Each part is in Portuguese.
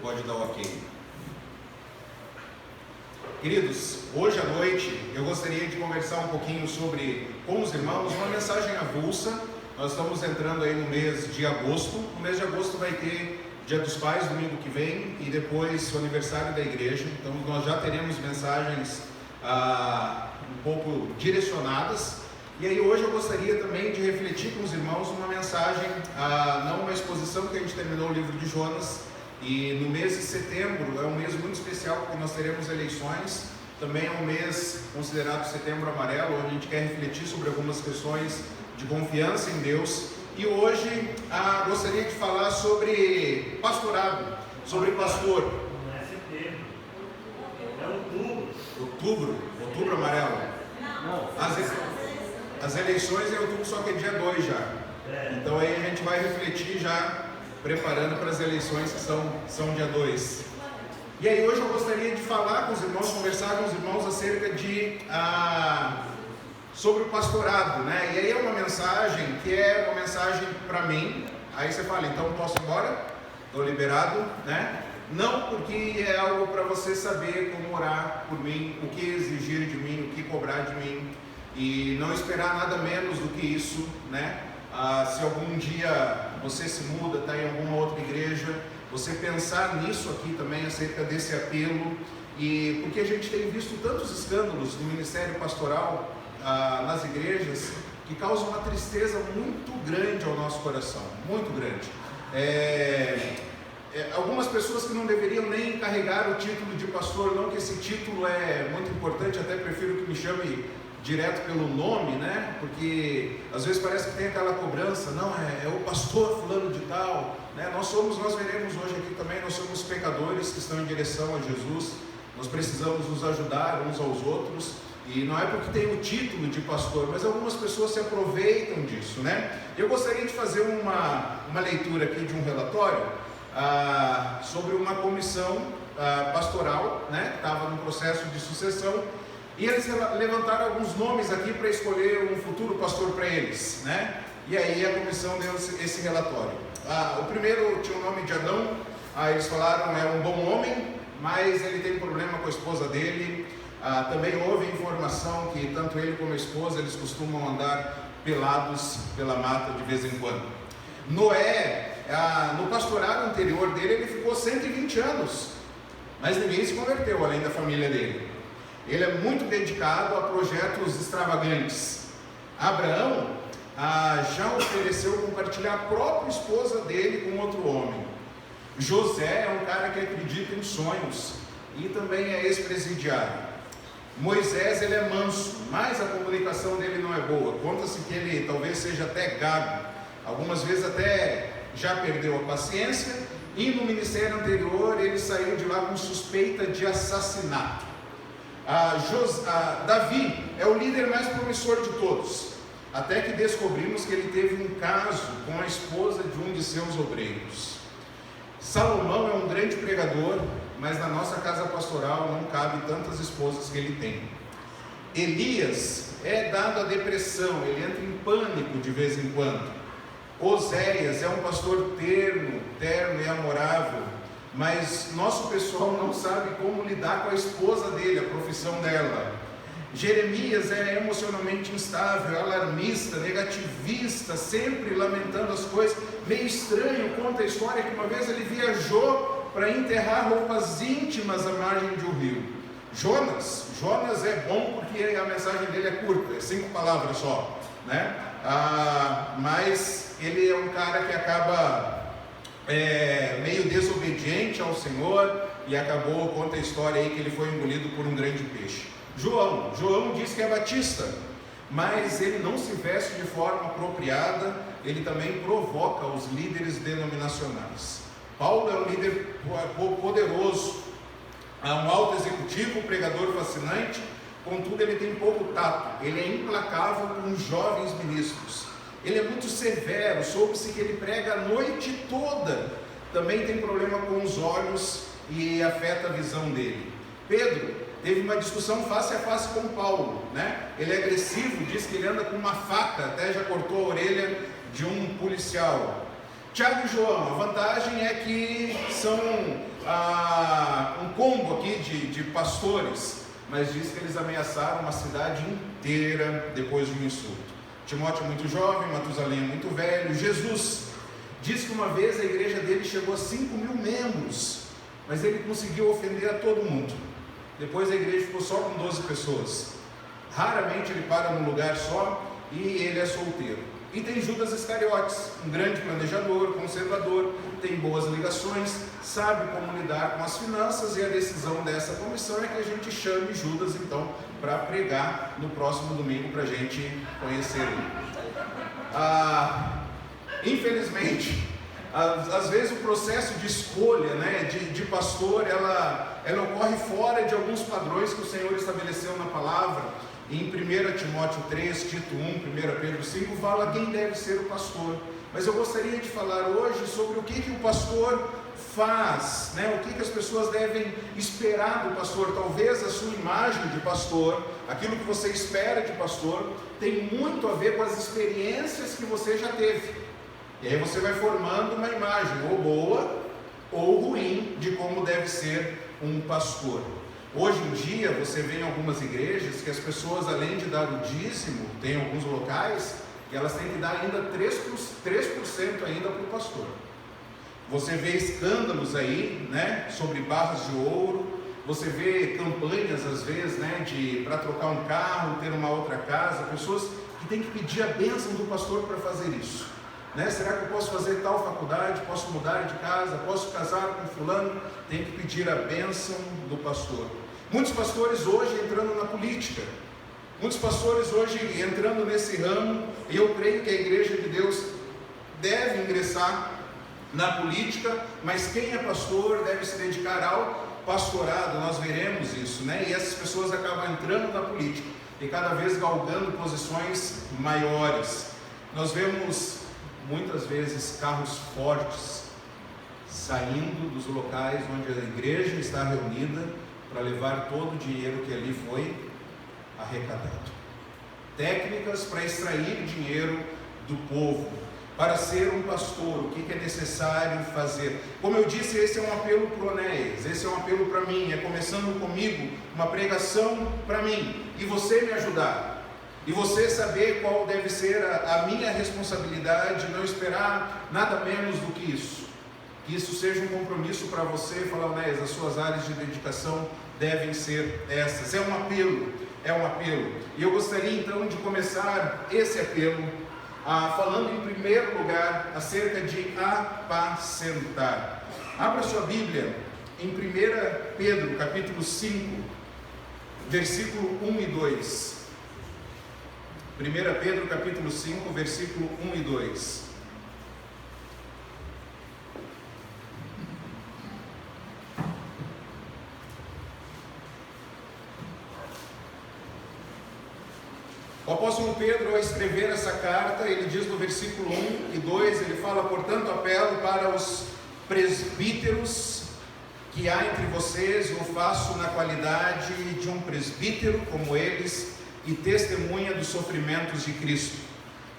Pode dar ok. Queridos, hoje à noite eu gostaria de conversar um pouquinho com os irmãos, uma mensagem avulsa. Nós estamos entrando aí no mês de agosto. No mês de agosto vai ter Dia dos Pais, domingo que vem, e depois o aniversário da igreja. Então nós já teremos mensagens um pouco direcionadas. E aí hoje eu gostaria também de refletir com os irmãos uma mensagem, não uma exposição, que a gente terminou o livro de Jonas. E no mês de setembro é um mês muito especial, porque nós teremos eleições. Também é um mês considerado Setembro Amarelo, onde a gente quer refletir sobre algumas questões de confiança em Deus. E hoje gostaria de falar sobre pastorado, sobre pastor. Não é setembro, é outubro. Outubro amarelo. Não. As eleições é outubro, só que é dia 2 já. Então aí a gente vai refletir já, preparando para as eleições que são dia 2. E aí hoje eu gostaria de falar com os irmãos, conversar com os irmãos acerca de sobre o pastorado, né? E aí é uma mensagem que é uma mensagem para mim. Aí você fala, então posso ir embora? Estou liberado, né? Não, porque é algo para você saber como orar por mim, o que exigir de mim, o que cobrar de mim, e não esperar nada menos do que isso, né? Se algum dia você se muda, está em alguma outra igreja, você pensar nisso aqui também, acerca desse apelo, e porque a gente tem visto tantos escândalos no ministério pastoral nas igrejas, que causam uma tristeza muito grande ao nosso coração, muito grande. Algumas pessoas que não deveriam nem carregar o título de pastor, não que esse título é muito importante, até prefiro que me chame direto pelo nome, né? Porque às vezes parece que tem aquela cobrança, não, é o pastor fulano de tal, né? Nós veremos hoje aqui também, nós somos pecadores que estão em direção a Jesus, nós precisamos nos ajudar uns aos outros, e não é porque tem o título de pastor, mas algumas pessoas se aproveitam disso, né? Eu gostaria de fazer uma leitura aqui de um relatório sobre uma comissão pastoral, né? Que estava no processo de sucessão. E eles levantaram alguns nomes aqui para escolher um futuro pastor para eles, né? E aí a comissão deu esse relatório. O primeiro tinha o nome de Adão. Eles falaram, é um bom homem, mas ele tem problema com a esposa dele. Também houve informação que tanto ele como a esposa, eles costumam andar pelados pela mata de vez em quando. Noé, no pastorado anterior dele, ele ficou 120 anos, mas ninguém se converteu além da família dele. Ele é muito dedicado a projetos extravagantes. Abraão já ofereceu compartilhar a própria esposa dele com outro homem. José é um cara que acredita em sonhos e também é ex-presidiário. Moisés, ele é manso, mas a comunicação dele não é boa. Conta-se que ele talvez seja até gago, algumas vezes até já perdeu a paciência, e no ministério anterior ele saiu de lá com suspeita de assassinato. Davi é o líder mais promissor de todos, até que descobrimos que ele teve um caso com a esposa de um de seus obreiros. Salomão é um grande pregador, mas na nossa casa pastoral não cabe tantas esposas que ele tem. Elias é dado à depressão, ele entra em pânico de vez em quando. Oséias é um pastor terno e amorável, mas nosso pessoal não sabe como lidar com a esposa dele, a profissão dela. Jeremias é emocionalmente instável, alarmista, negativista, sempre lamentando as coisas. Meio estranho, conta a história que uma vez ele viajou para enterrar roupas íntimas à margem de um rio. Jonas é bom porque a mensagem dele é curta, é 5 palavras só, né? Mas ele é um cara que acaba meio desobediente ao Senhor e acabou, conta a história aí, que ele foi engolido por um grande peixe. João diz que é batista, mas ele não se veste de forma apropriada, ele também provoca os líderes denominacionais. Paulo é um líder poderoso, é um alto executivo, um pregador fascinante, contudo ele tem pouco tato, ele é implacável com os jovens ministros, ele é muito severo, soube-se que ele prega a noite toda, também tem problema com os olhos e afeta a visão dele. Pedro teve uma discussão face a face com Paulo, né? Ele é agressivo, diz que ele anda com uma faca, até já cortou a orelha de um policial. Tiago e João, a vantagem é que são um combo aqui de pastores, mas diz que eles ameaçaram uma cidade inteira depois de um insulto. Timóteo é muito jovem, Matusalém é muito velho. Jesus diz que uma vez a igreja dele chegou a 5.000 membros, mas ele conseguiu ofender a todo mundo. Depois a igreja ficou só com 12 pessoas. Raramente ele para num lugar só e ele é solteiro. E tem Judas Iscariotes, um grande planejador, conservador, tem boas ligações, sabe como lidar com as finanças, e a decisão dessa comissão é que a gente chame Judas então para pregar no próximo domingo para a gente conhecer ele. Infelizmente, às vezes o processo de escolha, né, de pastor, ela ocorre fora de alguns padrões que o Senhor estabeleceu na palavra. Em 1 Timóteo 3, Tito 1, 1 Pedro 5, fala quem deve ser o pastor. Mas eu gostaria de falar hoje sobre o que o pastor faz, né? O que as pessoas devem esperar do pastor. Talvez a sua imagem de pastor, aquilo que você espera de pastor, tem muito a ver com as experiências que você já teve. E aí você vai formando uma imagem, ou boa ou ruim, de como deve ser um pastor. Hoje em dia, você vê em algumas igrejas que as pessoas, além de dar o dízimo, tem alguns locais que elas têm que dar ainda 3% ainda para o pastor. Você vê escândalos aí, né, sobre barras de ouro. Você vê campanhas, às vezes, né, para trocar um carro, ter uma outra casa. Pessoas que têm que pedir a bênção do pastor para fazer isso. Né? Será que eu posso fazer tal faculdade? Posso mudar de casa? Posso casar com fulano? Tem que pedir a bênção do pastor. Muitos pastores hoje entrando na política, muitos pastores hoje entrando nesse ramo, e eu creio que a igreja de Deus deve ingressar na política, mas quem é pastor deve se dedicar ao pastorado. Nós veremos isso, né? E essas pessoas acabam entrando na política e cada vez galgando posições maiores. Nós vemos muitas vezes carros fortes saindo dos locais onde a igreja está reunida para levar todo o dinheiro que ali foi arrecadado. Técnicas para extrair dinheiro do povo. Para ser um pastor, o que é necessário fazer? Como eu disse, esse é um apelo para o Onéias, esse é um apelo para mim, é começando comigo, uma pregação para mim, e você me ajudar, e você saber qual deve ser a minha responsabilidade, não esperar nada menos do que isso. Que isso seja um compromisso para você, falar, Onéias, as suas áreas de dedicação devem ser essas. É um apelo. E eu gostaria então de começar esse apelo falando em primeiro lugar acerca de apacentar. Abra sua Bíblia em 1 Pedro capítulo 5, versículo 1 e 2. 1 Pedro capítulo 5, versículo 1 e 2. O apóstolo Pedro, ao escrever essa carta, ele diz no versículo 1 e 2, ele fala, portanto, apelo para os presbíteros que há entre vocês, eu faço na qualidade de um presbítero como eles e testemunha dos sofrimentos de Cristo,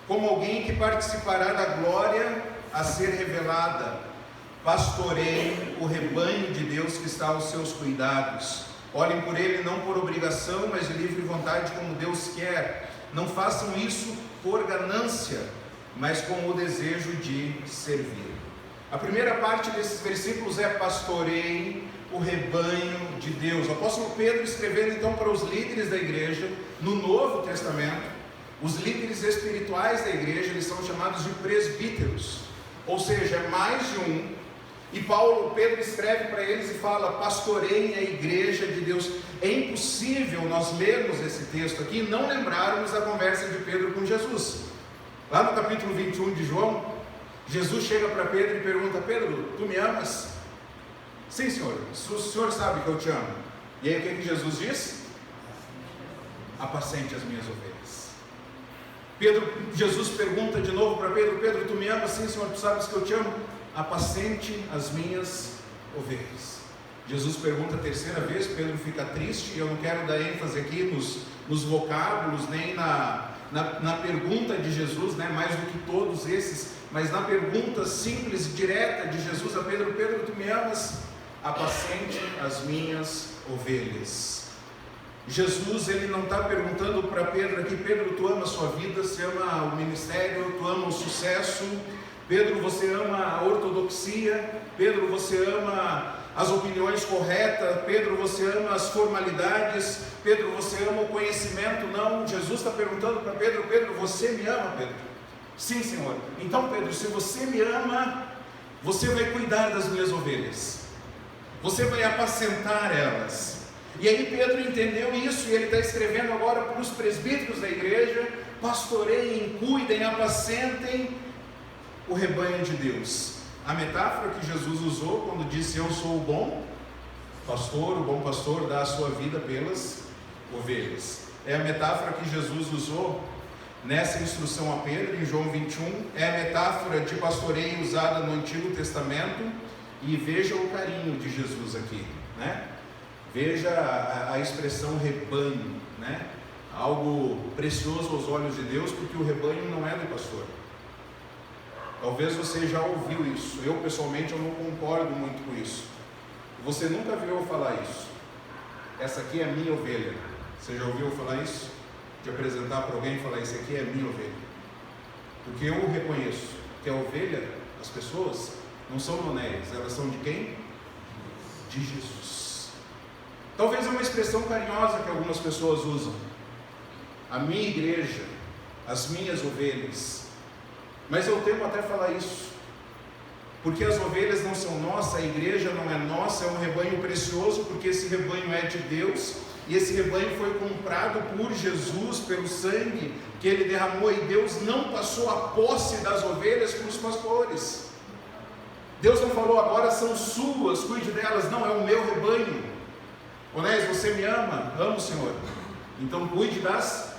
como alguém que participará da glória a ser revelada. Pastoreiem o rebanho de Deus que está aos seus cuidados. Olhem por ele não por obrigação, mas de livre vontade, como Deus quer. Não façam isso por ganância, mas com o desejo de servir. A primeira parte desses versículos é pastoreiem o rebanho de Deus. O apóstolo Pedro escrevendo então para os líderes da igreja no Novo Testamento. Os líderes espirituais da igreja, eles são chamados de presbíteros, ou seja, mais de um. E Pedro escreve para eles e fala, pastoreiem a igreja de Deus. É impossível nós lermos esse texto aqui e não lembrarmos a conversa de Pedro com Jesus. Lá no capítulo 21 de João, Jesus chega para Pedro e pergunta, Pedro, tu me amas? Sim, Senhor, o Senhor sabe que eu te amo. E aí o que Jesus diz? Apacente as minhas ovelhas. Jesus pergunta de novo para Pedro, Pedro, tu me amas? Sim, Senhor, tu sabes que eu te amo. Apacente as minhas ovelhas. Jesus pergunta a terceira vez, Pedro fica triste, e eu não quero dar ênfase aqui nos vocábulos, nem na pergunta de Jesus, né, mais do que todos esses, mas na pergunta simples e direta de Jesus a Pedro: Pedro, tu me amas? Apacente as minhas ovelhas. Jesus, ele não está perguntando para Pedro aqui: Pedro, tu ama a sua vida, você ama o ministério, tu ama o sucesso, Pedro, você ama a ortodoxia, Pedro, você ama as opiniões corretas, Pedro, você ama as formalidades, Pedro, você ama o conhecimento. Não, Jesus está perguntando para Pedro: Pedro, você me ama, Pedro? Sim, Senhor. Então, Pedro, se você me ama, você vai cuidar das minhas ovelhas, você vai apacentar elas. E aí Pedro entendeu isso, e ele está escrevendo agora para os presbíteros da igreja: pastoreiem, cuidem, apacentem o rebanho de Deus. A metáfora que Jesus usou quando disse: eu sou o bom pastor dá a sua vida pelas ovelhas, é a metáfora que Jesus usou nessa instrução a Pedro em João 21, é a metáfora de pastoreio usada no Antigo Testamento. E veja o carinho de Jesus aqui, né? Veja a expressão rebanho, né? Algo precioso aos olhos de Deus, porque o rebanho não é do pastor. Talvez você já ouviu isso. Eu pessoalmente eu não concordo muito com isso. Você nunca viu eu falar isso: essa aqui é a minha ovelha. Você já ouviu eu falar isso? De apresentar para alguém e falar: esse aqui é a minha ovelha. Porque eu reconheço que a ovelha, as pessoas, não são monéias, elas são de quem? De Jesus. Talvez é uma expressão carinhosa que algumas pessoas usam: a minha igreja, as minhas ovelhas. Mas eu temo até falar isso, porque as ovelhas não são nossas, a igreja não é nossa, é um rebanho precioso, porque esse rebanho é de Deus, e esse rebanho foi comprado por Jesus, pelo sangue que Ele derramou, e Deus não passou a posse das ovelhas para os pastores. Deus não falou: agora são suas, cuide delas. Não, é o meu rebanho. Onés, você me ama? Amo, Senhor. Então cuide das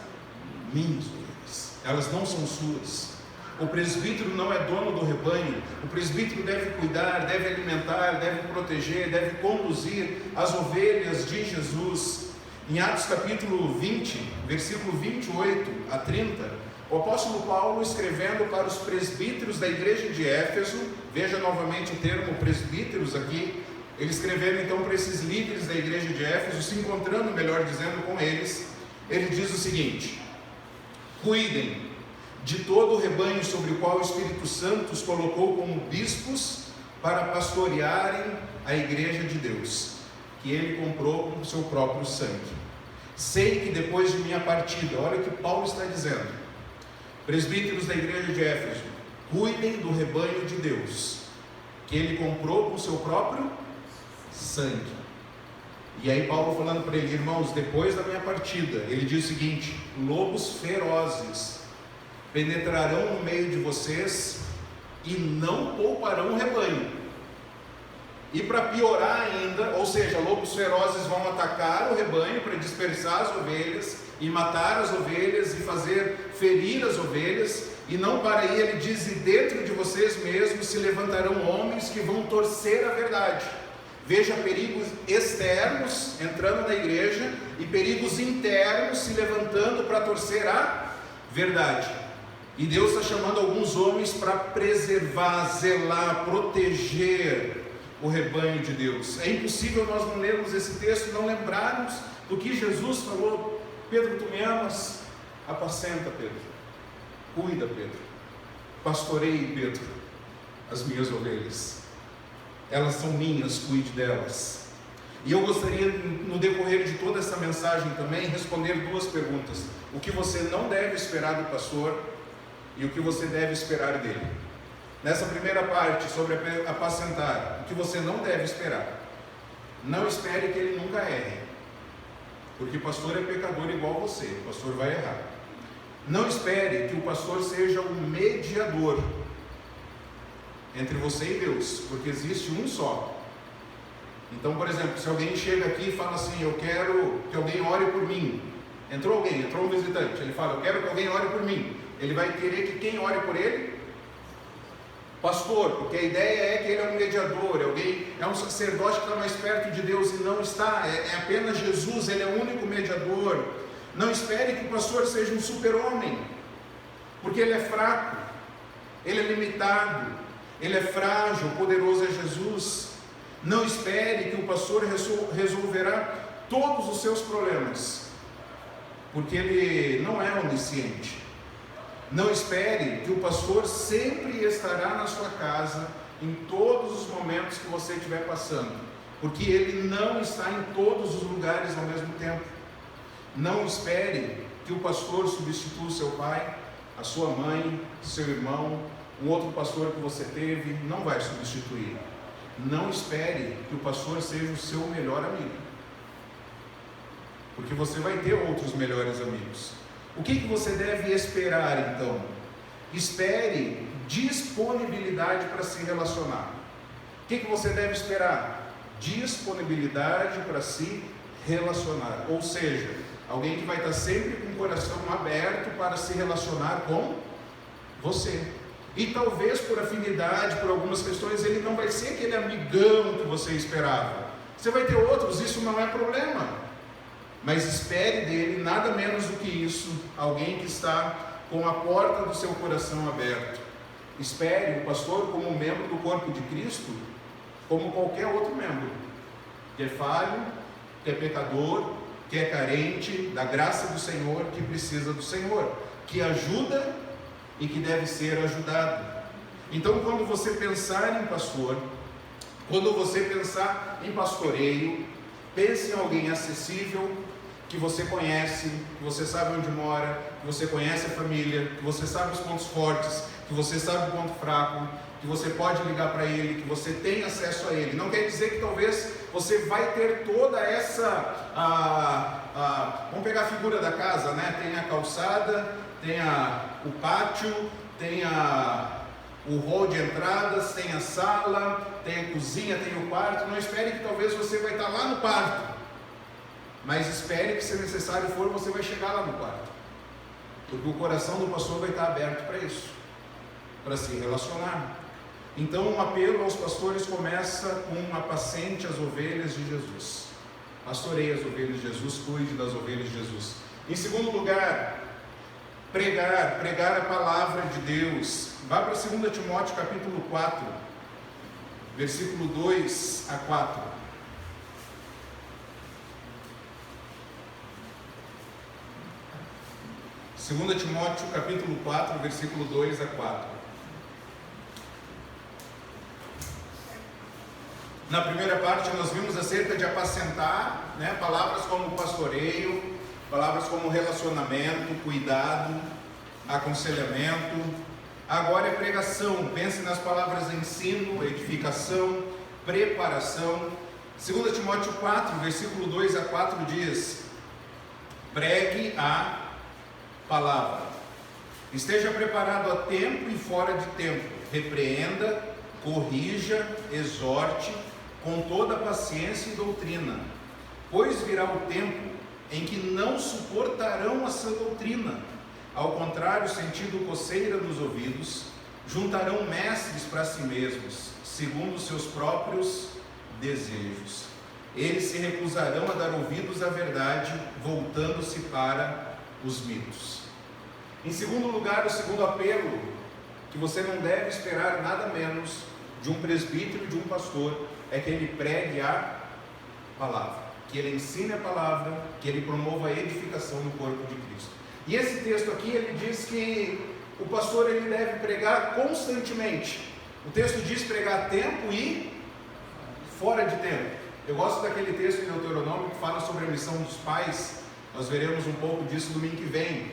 minhas ovelhas, elas não são suas. O presbítero não é dono do rebanho. O presbítero deve cuidar, deve alimentar, deve proteger, deve conduzir as ovelhas de Jesus. Em Atos capítulo 20, versículo 28 a 30, o apóstolo Paulo, escrevendo para os presbíteros da igreja de Éfeso, veja novamente o termo presbíteros aqui, ele escrevendo então para esses líderes da igreja de Éfeso, se encontrando, melhor dizendo, com eles, ele diz o seguinte: cuidem de todo o rebanho sobre o qual o Espírito Santo os colocou como bispos para pastorearem a igreja de Deus, que Ele comprou com o seu próprio sangue. Sei que depois de minha partida, olha o que Paulo está dizendo: presbíteros da igreja de Éfeso, cuidem do rebanho de Deus, que Ele comprou com o seu próprio sangue. E aí Paulo falando para ele: irmãos, depois da minha partida, ele diz o seguinte: lobos ferozes penetrarão no meio de vocês e não pouparão o rebanho. E para piorar ainda, ou seja, lobos ferozes vão atacar o rebanho para dispersar as ovelhas e matar as ovelhas e fazer ferir as ovelhas. E não para aí, ele diz: e dentro de vocês mesmos se levantarão homens que vão torcer a verdade. Veja perigos externos entrando na igreja e perigos internos se levantando para torcer a verdade. E Deus está chamando alguns homens para preservar, zelar, proteger o rebanho de Deus. É impossível nós não lermos esse texto e não lembrarmos do que Jesus falou: Pedro, tu me amas? Apacenta, Pedro. Cuida, Pedro. Pastoreie, Pedro, as minhas ovelhas. Elas são minhas, cuide delas. E eu gostaria, no decorrer de toda essa mensagem também, responder duas perguntas: o que você não deve esperar do pastor e o que você deve esperar dele. Nessa primeira parte, sobre apacentar, o que você não deve esperar: não espere que ele nunca erre, porque o pastor é pecador igual a você, o pastor vai errar. Não espere que o pastor seja o mediador entre você e Deus, porque existe um só. Então, por exemplo, se alguém chega aqui e fala assim: eu quero que alguém ore por mim. Entrou um visitante, ele fala: eu quero que alguém ore por mim. Ele vai querer que quem ore por ele? Pastor, porque a ideia é que ele é um mediador, é um sacerdote que está mais perto de Deus, e não está, é apenas Jesus, ele é o único mediador. Não espere que o pastor seja um super-homem, porque ele é fraco, ele é limitado, ele é frágil, poderoso é Jesus. Não espere que o pastor resolverá todos os seus problemas, porque ele não é onisciente. Não espere que o pastor sempre estará na sua casa em todos os momentos que você estiver passando, porque ele não está em todos os lugares ao mesmo tempo. Não espere que o pastor substitua o seu pai, a sua mãe, seu irmão, um outro pastor que você teve, não vai substituir. Não espere que o pastor seja o seu melhor amigo, porque você vai ter outros melhores amigos. O que você deve esperar então? Espere disponibilidade para se relacionar. O que você deve esperar? Disponibilidade para se relacionar, ou seja, alguém que vai estar sempre com o coração aberto para se relacionar com você. E talvez por afinidade, por algumas questões, ele não vai ser aquele amigão que você esperava. Você vai ter outros, isso não é problema. Mas espere dele nada menos do que isso, alguém que está com a porta do seu coração aberto. Espere o pastor como membro do corpo de Cristo, como qualquer outro membro, que é falho, que é pecador, que é carente da graça do Senhor, que precisa do Senhor, que ajuda e que deve ser ajudado. Então, quando você pensar em pastor, quando você pensar em pastoreio, pense em alguém acessível, que você conhece, que você sabe onde mora, que você conhece a família, que você sabe os pontos fortes, que você sabe o ponto fraco, que você pode ligar para ele, que você tem acesso a ele. Não quer dizer que talvez você vai ter toda essa, vamos pegar a figura da casa, né? Tem a calçada, tem o pátio, tem o hall de entradas, tem a sala, tem a cozinha, tem o quarto. Não espere que talvez você vai estar lá no quarto, mas espere que, se necessário for, você vai chegar lá no quarto, porque o coração do pastor vai estar aberto para isso, para se relacionar. Então, um apelo aos pastores começa com: apacente as ovelhas de Jesus. Pastoreie as ovelhas de Jesus, cuide das ovelhas de Jesus. Em segundo lugar, pregar a palavra de Deus. Vá para 2 Timóteo capítulo 4, versículo 2 a 4. 2 Timóteo capítulo 4, versículo 2 a 4. Na primeira parte nós vimos acerca de apacentar, né? Palavras como pastoreio, palavras como relacionamento, cuidado, aconselhamento. Agora é pregação. Pense nas palavras ensino, edificação, preparação. 2 Timóteo 4, versículo 2 a 4 diz: pregue a palavra, esteja preparado a tempo e fora de tempo, repreenda, corrija, exorte com toda paciência e doutrina, pois virá o tempo em que não suportarão a sã doutrina, ao contrário, sentindo coceira nos ouvidos, juntarão mestres para si mesmos, segundo os seus próprios desejos. Eles se recusarão a dar ouvidos à verdade, voltando-se para os mitos. Em segundo lugar, o segundo apelo, que você não deve esperar nada menos de um presbítero e de um pastor, é que ele pregue a palavra, que ele ensine a palavra, que ele promova a edificação no corpo de Cristo. E esse texto aqui, ele diz que o pastor ele deve pregar constantemente. O texto diz pregar a tempo e fora de tempo. Eu gosto daquele texto em Deuteronômio que fala sobre a missão dos pais. Nós veremos um pouco disso domingo que vem.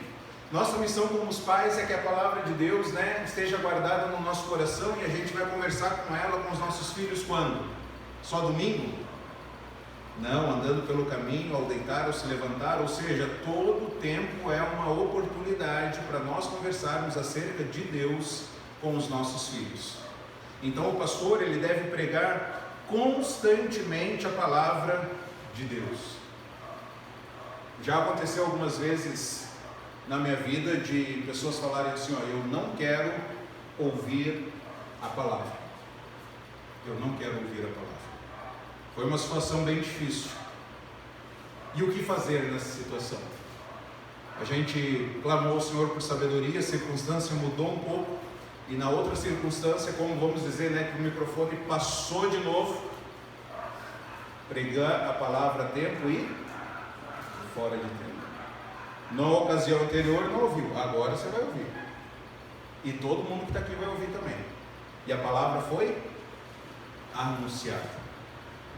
Nossa missão como os pais é que a palavra de Deus, né, esteja guardada no nosso coração, e a gente vai conversar com ela, com os nossos filhos, quando? Só domingo? Não, andando pelo caminho, ao deitar, ao se levantar, ou seja, todo tempo é uma oportunidade para nós conversarmos acerca de Deus com os nossos filhos. Então o pastor, ele deve pregar constantemente a palavra de Deus. Já aconteceu algumas vezes na minha vida de pessoas falarem assim: ó, eu não quero ouvir a palavra. Eu não quero ouvir a palavra. Foi uma situação bem difícil. E o que fazer nessa situação? A gente clamou ao Senhor por sabedoria, a circunstância mudou um pouco, e na outra circunstância, como vamos dizer, né, que o microfone passou de novo, pregar a palavra a tempo e fora de tempo. Na ocasião anterior não ouviu, agora você vai ouvir. E todo mundo que está aqui vai ouvir também. E a palavra foi anunciada.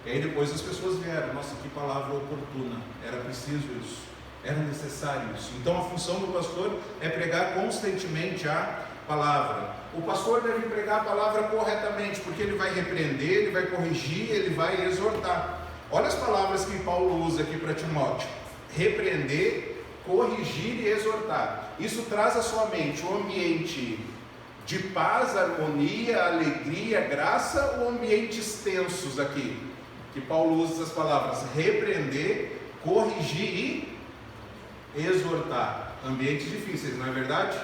E aí depois as pessoas vieram, nossa, que palavra oportuna, era preciso isso, era necessário isso. Então a função do pastor é pregar constantemente a palavra. O pastor deve pregar a palavra corretamente, porque ele vai repreender, ele vai corrigir, ele vai exortar. Olha as palavras que Paulo usa aqui para Timóteo: repreender, corrigir e exortar. Isso traz à sua mente um ambiente de paz, harmonia, alegria, graça, ou ambientes tensos aqui? Que Paulo usa essas palavras: repreender, corrigir e exortar. Ambientes difíceis, não é verdade?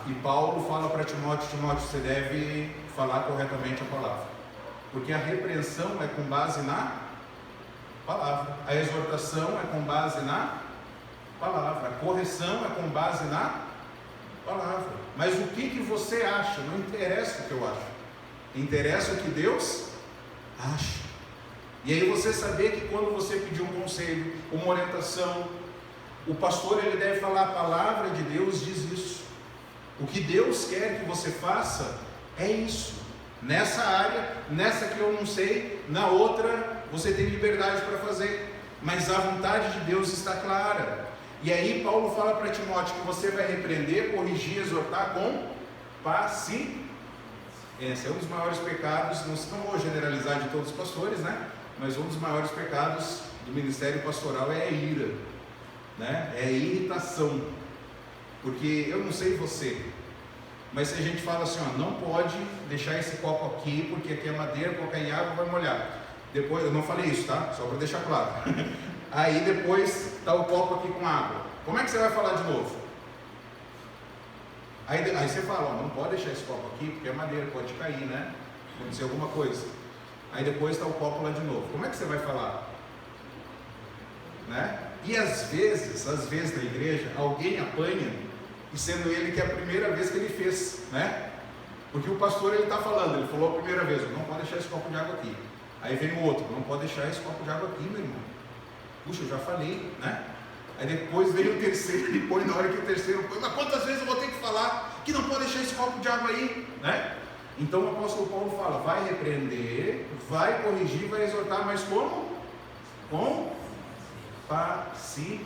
E Paulo fala para Timóteo: Timóteo, você deve falar corretamente a palavra, porque a repreensão é com base na palavra, a exortação é com base na palavra, a correção é com base na palavra. Mas o que você acha? Não interessa o que eu acho, interessa o que Deus acha. E aí você saber que quando você pedir um conselho, uma orientação, o pastor ele deve falar: a palavra de Deus diz isso, o que Deus quer que você faça é isso, nessa área, nessa que eu não sei, na outra você tem liberdade para fazer, mas a vontade de Deus está clara. E aí Paulo fala para Timóteo que você vai repreender, corrigir, exortar com paciência. Esse é um dos maiores pecados, não vou generalizar de todos os pastores, né? Mas um dos maiores pecados do ministério pastoral é a ira, né? É a irritação. Porque eu não sei você, mas se a gente fala assim, ó, não pode deixar esse copo aqui, porque aqui é madeira, colocar em água vai molhar. Depois, eu não falei isso, tá? Só para deixar claro. Aí depois está o copo aqui com água. Como é que você vai falar de novo? Aí você fala, ó, não pode deixar esse copo aqui, porque é madeira, pode cair, né? Acontecer alguma coisa. Aí depois está o copo lá de novo. Como é que você vai falar? Né? E às vezes na igreja, alguém apanha, e sendo ele que é a primeira vez que ele fez, né? Porque o pastor ele está falando, ele falou a primeira vez, não pode deixar esse copo de água aqui. Aí vem o outro, não pode deixar esse copo de água aqui, meu irmão. Puxa, eu já falei, né? Aí depois vem o terceiro e põe na hora que o terceiro põe, mas quantas vezes eu vou ter que falar que não pode deixar esse copo de água aí, né? Então o apóstolo Paulo fala, vai repreender, vai corrigir, vai exortar, mas como? Com paciência.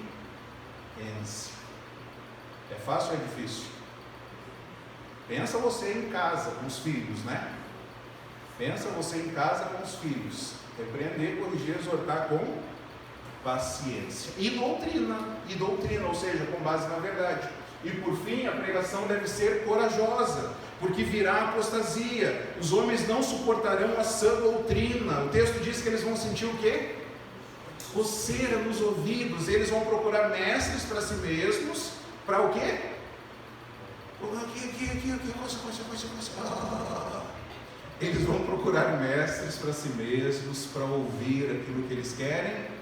É fácil ou é difícil? Pensa você em casa com os filhos, né? Pensa você em casa com os filhos. Repreender, corrigir, exortar com paciência. E doutrina, ou seja, com base na verdade. E por fim, a pregação deve ser corajosa, porque virá apostasia. Os homens não suportarão a sã doutrina. O texto diz que eles vão sentir o quê? Coceira nos ouvidos. Eles vão procurar mestres para si mesmos. Para o quê? Eles vão procurar mestres para si mesmos, para ouvir aquilo que eles querem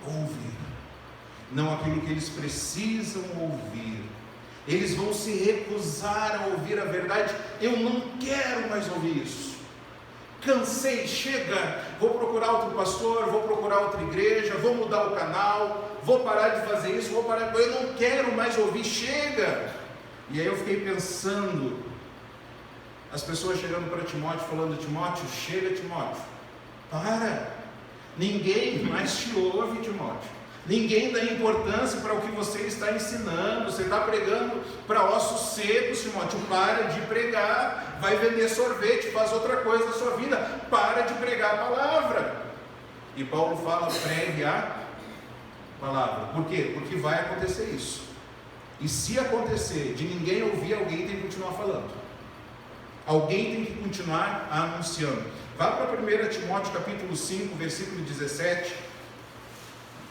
ouvir, não aquilo que eles precisam ouvir. Eles vão se recusar a ouvir a verdade. Eu não quero mais ouvir isso, cansei, chega, vou procurar outro pastor, vou procurar outra igreja, vou mudar o canal, vou parar de fazer isso, eu não quero mais ouvir, chega. E aí eu fiquei pensando, as pessoas chegando para Timóteo, falando, Timóteo, chega Timóteo, para, ninguém mais te ouve Timóteo, ninguém dá importância para o que você está ensinando, você está pregando para ossos secos Timóteo, para de pregar, vai vender sorvete, faz outra coisa na sua vida, para de pregar a palavra. E Paulo fala, pregue a palavra. Por quê? Porque vai acontecer isso. E se acontecer de ninguém ouvir, alguém tem que continuar falando, alguém tem que continuar anunciando. Vá para 1 Timóteo capítulo 5, versículo 17.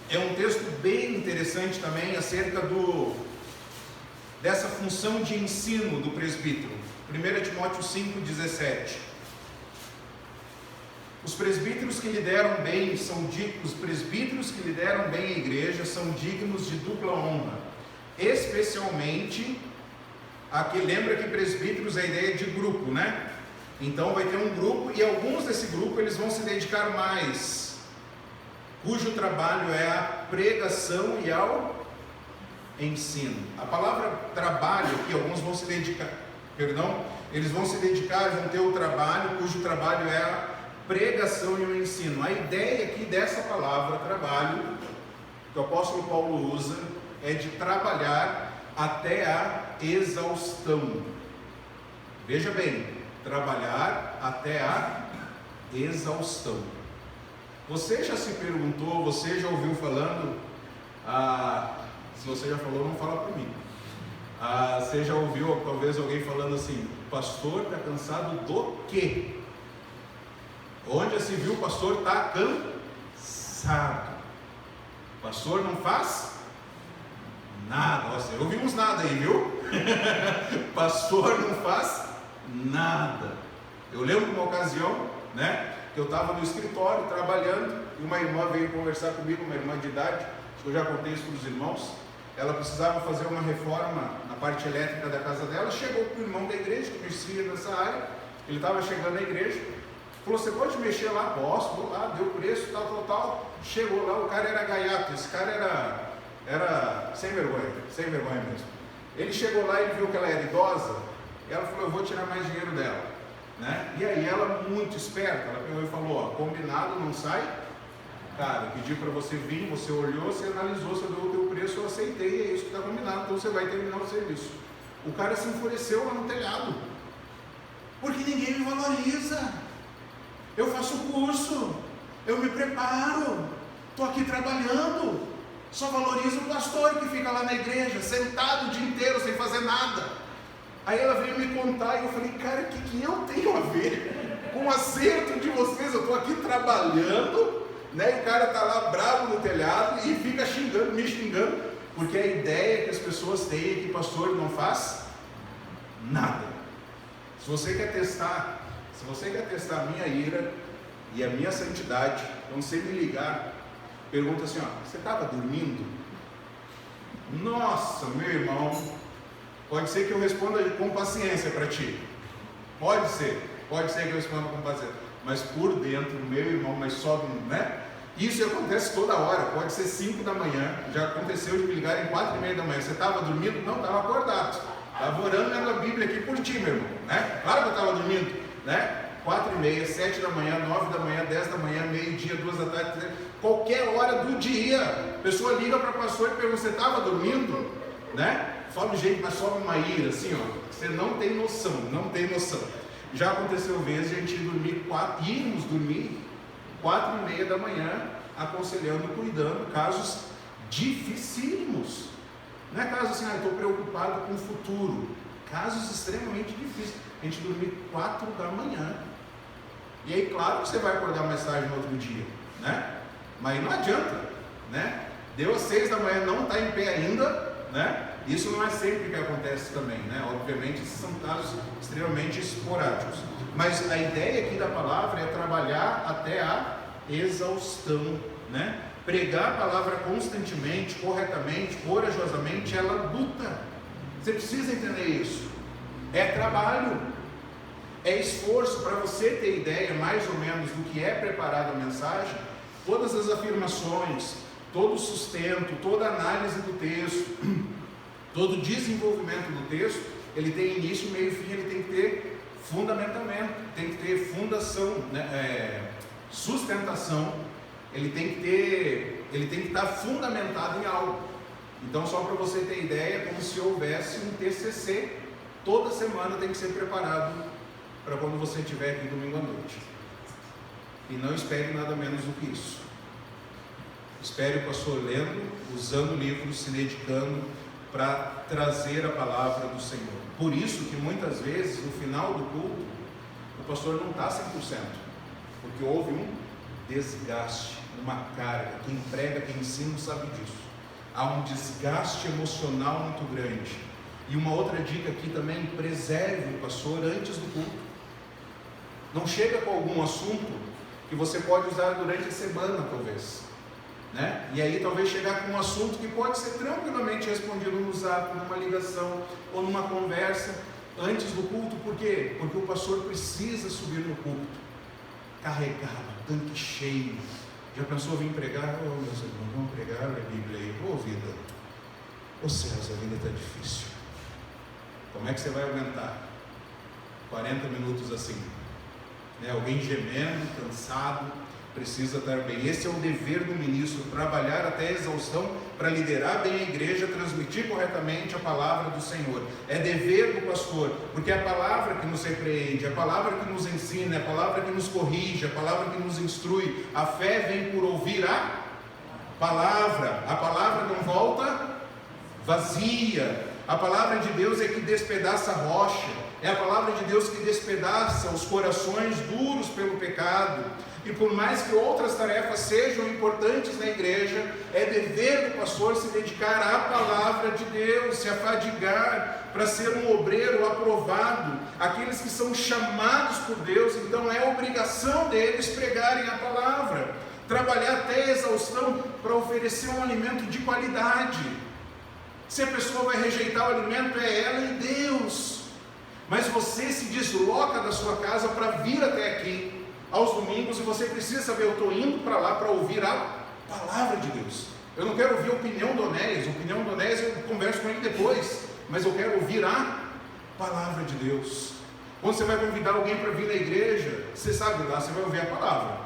É um texto bem interessante também acerca dessa função de ensino do presbítero. 1 Timóteo 5, 17. Os presbíteros que lideram bem a igreja são dignos de dupla honra, especialmente aqui. Lembra que presbíteros é a ideia de grupo, né? Então vai ter um grupo, e alguns desse grupo eles vão se dedicar mais, cujo trabalho é a pregação e ao ensino. A palavra trabalho aqui, alguns vão se dedicar, eles vão se dedicar, vão ter o trabalho, cujo trabalho é a pregação e o ensino. A ideia aqui dessa palavra trabalho, que o apóstolo Paulo usa, é de trabalhar até a exaustão. Veja bem, trabalhar até a exaustão. Você já se perguntou, você já ouviu falando, se você já falou, não fala para mim. Você já ouviu talvez alguém falando assim: pastor está cansado do quê? Onde já se viu o pastor está cansado? Pastor não faz nada. Nossa, eu ouvi uns nada aí, viu? Pastor não faz nada. Eu lembro de uma ocasião, né, que eu estava no escritório trabalhando, e uma irmã veio conversar comigo, uma irmã de idade, acho que eu já contei isso para os irmãos. Ela precisava fazer uma reforma na parte elétrica da casa dela. Chegou para o irmão da igreja, que mexia nessa área, ele estava chegando na igreja, falou: você pode mexer lá? Posso, vou lá, deu preço, tal. Chegou lá, o cara era gaiato, esse cara era sem vergonha mesmo. Ele chegou lá e viu que ela era idosa, e ela falou: eu vou tirar mais dinheiro dela, né? E aí ela, muito esperta, ela pegou e falou: ó, combinado não sai. Cara, eu pedi para você vir, você olhou, você analisou, você deu o teu preço, eu aceitei, é isso que está combinado, então você vai terminar o serviço. O cara se enfureceu lá no telhado, porque ninguém me valoriza. Eu faço curso, eu me preparo, estou aqui trabalhando, só valorizo o pastor que fica lá na igreja, sentado o dia inteiro sem fazer nada. Aí ela veio me contar e eu falei: cara, o que eu tenho a ver com o acerto de vocês? Eu estou aqui trabalhando, né? E o cara está lá bravo no telhado e fica me xingando, porque a ideia que as pessoas têm é que pastor não faz nada. Se você quer testar a minha ira e a minha santidade, então você me ligar, pergunta assim: ó, você estava dormindo? Nossa, meu irmão, pode ser que eu responda com paciência para ti, pode ser que eu responda com paciência, mas por dentro, meu irmão, mas sobe, né? Isso acontece toda hora, pode ser 5 da manhã, já aconteceu de me ligarem 4:30 da manhã, você estava dormindo? Não, estava acordado, estava orando lendo a Bíblia aqui por ti, meu irmão, né? Claro que eu estava dormindo, né? 4:30, 7 da manhã, 9 da manhã, 10 da manhã, meio-dia, 2 da tarde, qualquer hora do dia, a pessoa liga para o pastor e pergunta: você estava dormindo? Né? Sobe gente, mas sobe uma ira, assim, ó, você não tem noção. Já aconteceu vezes a gente irmos dormir 4:30 da manhã, aconselhando e cuidando, casos dificílimos. Não é caso assim: estou preocupado com o futuro. Casos extremamente difíceis. A gente dormir 4 da manhã. E aí, claro que você vai acordar mais tarde no outro dia, né? Mas não adianta, né? Deu às 6 da manhã, não está em pé ainda, né? Isso não é sempre que acontece também, né? Obviamente, esses são casos extremamente esporádicos. Mas a ideia aqui da palavra é trabalhar até a exaustão, né? Pregar a palavra constantemente, corretamente, corajosamente, ela luta. Você precisa entender isso. É trabalho, é esforço. Para você ter ideia mais ou menos do que é preparada a mensagem, todas as afirmações, todo o sustento, toda a análise do texto, todo o desenvolvimento do texto, ele tem início, meio e fim, ele tem que ter fundamentamento, tem que ter fundação, né? Sustentação, ele tem que estar fundamentado em algo. Então, só para você ter ideia, é como se houvesse um TCC, toda semana tem que ser preparado para quando você estiver aqui domingo à noite. E não espere nada menos do que isso. Espere o pastor lendo, usando livros, se dedicando para trazer a palavra do Senhor. Por isso que muitas vezes, no final do culto, o pastor não está 100%, porque houve um desgaste, uma carga. Quem prega, quem ensina sabe disso. Há um desgaste emocional muito grande. E uma outra dica aqui também: preserve o pastor antes do culto. Não chega com algum assunto que você pode usar durante a semana, talvez, né? E aí talvez chegar com um assunto que pode ser tranquilamente respondido no zap, numa ligação ou numa conversa antes do culto. Por quê? Porque o pastor precisa subir no culto carregado, tanque cheio. Já pensou vir pregar? Oh, meus irmãos, vamos pregar a Bíblia aí. Ô vida, ô céus, a vida está difícil. Como é que você vai aguentar 40 minutos assim? Né? Alguém gemendo, cansado, precisa estar bem. Esse é o dever do ministro, trabalhar até a exaustão para liderar bem a igreja, transmitir corretamente a palavra do Senhor. É dever do pastor, porque é a palavra que nos repreende, é a palavra que nos ensina, é a palavra que nos corrige, é a palavra que nos instrui. A fé vem por ouvir a palavra não volta vazia. A palavra de Deus é que despedaça a rocha, é a palavra de Deus que despedaça os corações duros pelo pecado. E por mais que outras tarefas sejam importantes na igreja, é dever do pastor se dedicar à palavra de Deus, se afadigar para ser um obreiro aprovado. Aqueles que são chamados por Deus, então é obrigação deles pregarem a palavra, trabalhar até a exaustão para oferecer um alimento de qualidade. Se a pessoa vai rejeitar o alimento, é ela e Deus. Mas você se desloca da sua casa para vir até aqui aos domingos, e você precisa saber, eu estou indo para lá para ouvir a palavra de Deus. Eu não quero ouvir a opinião do Onésio. Eu converso com ele depois, mas eu quero ouvir a palavra de Deus. Quando você vai convidar alguém para vir na igreja, você sabe, lá você vai ouvir a palavra.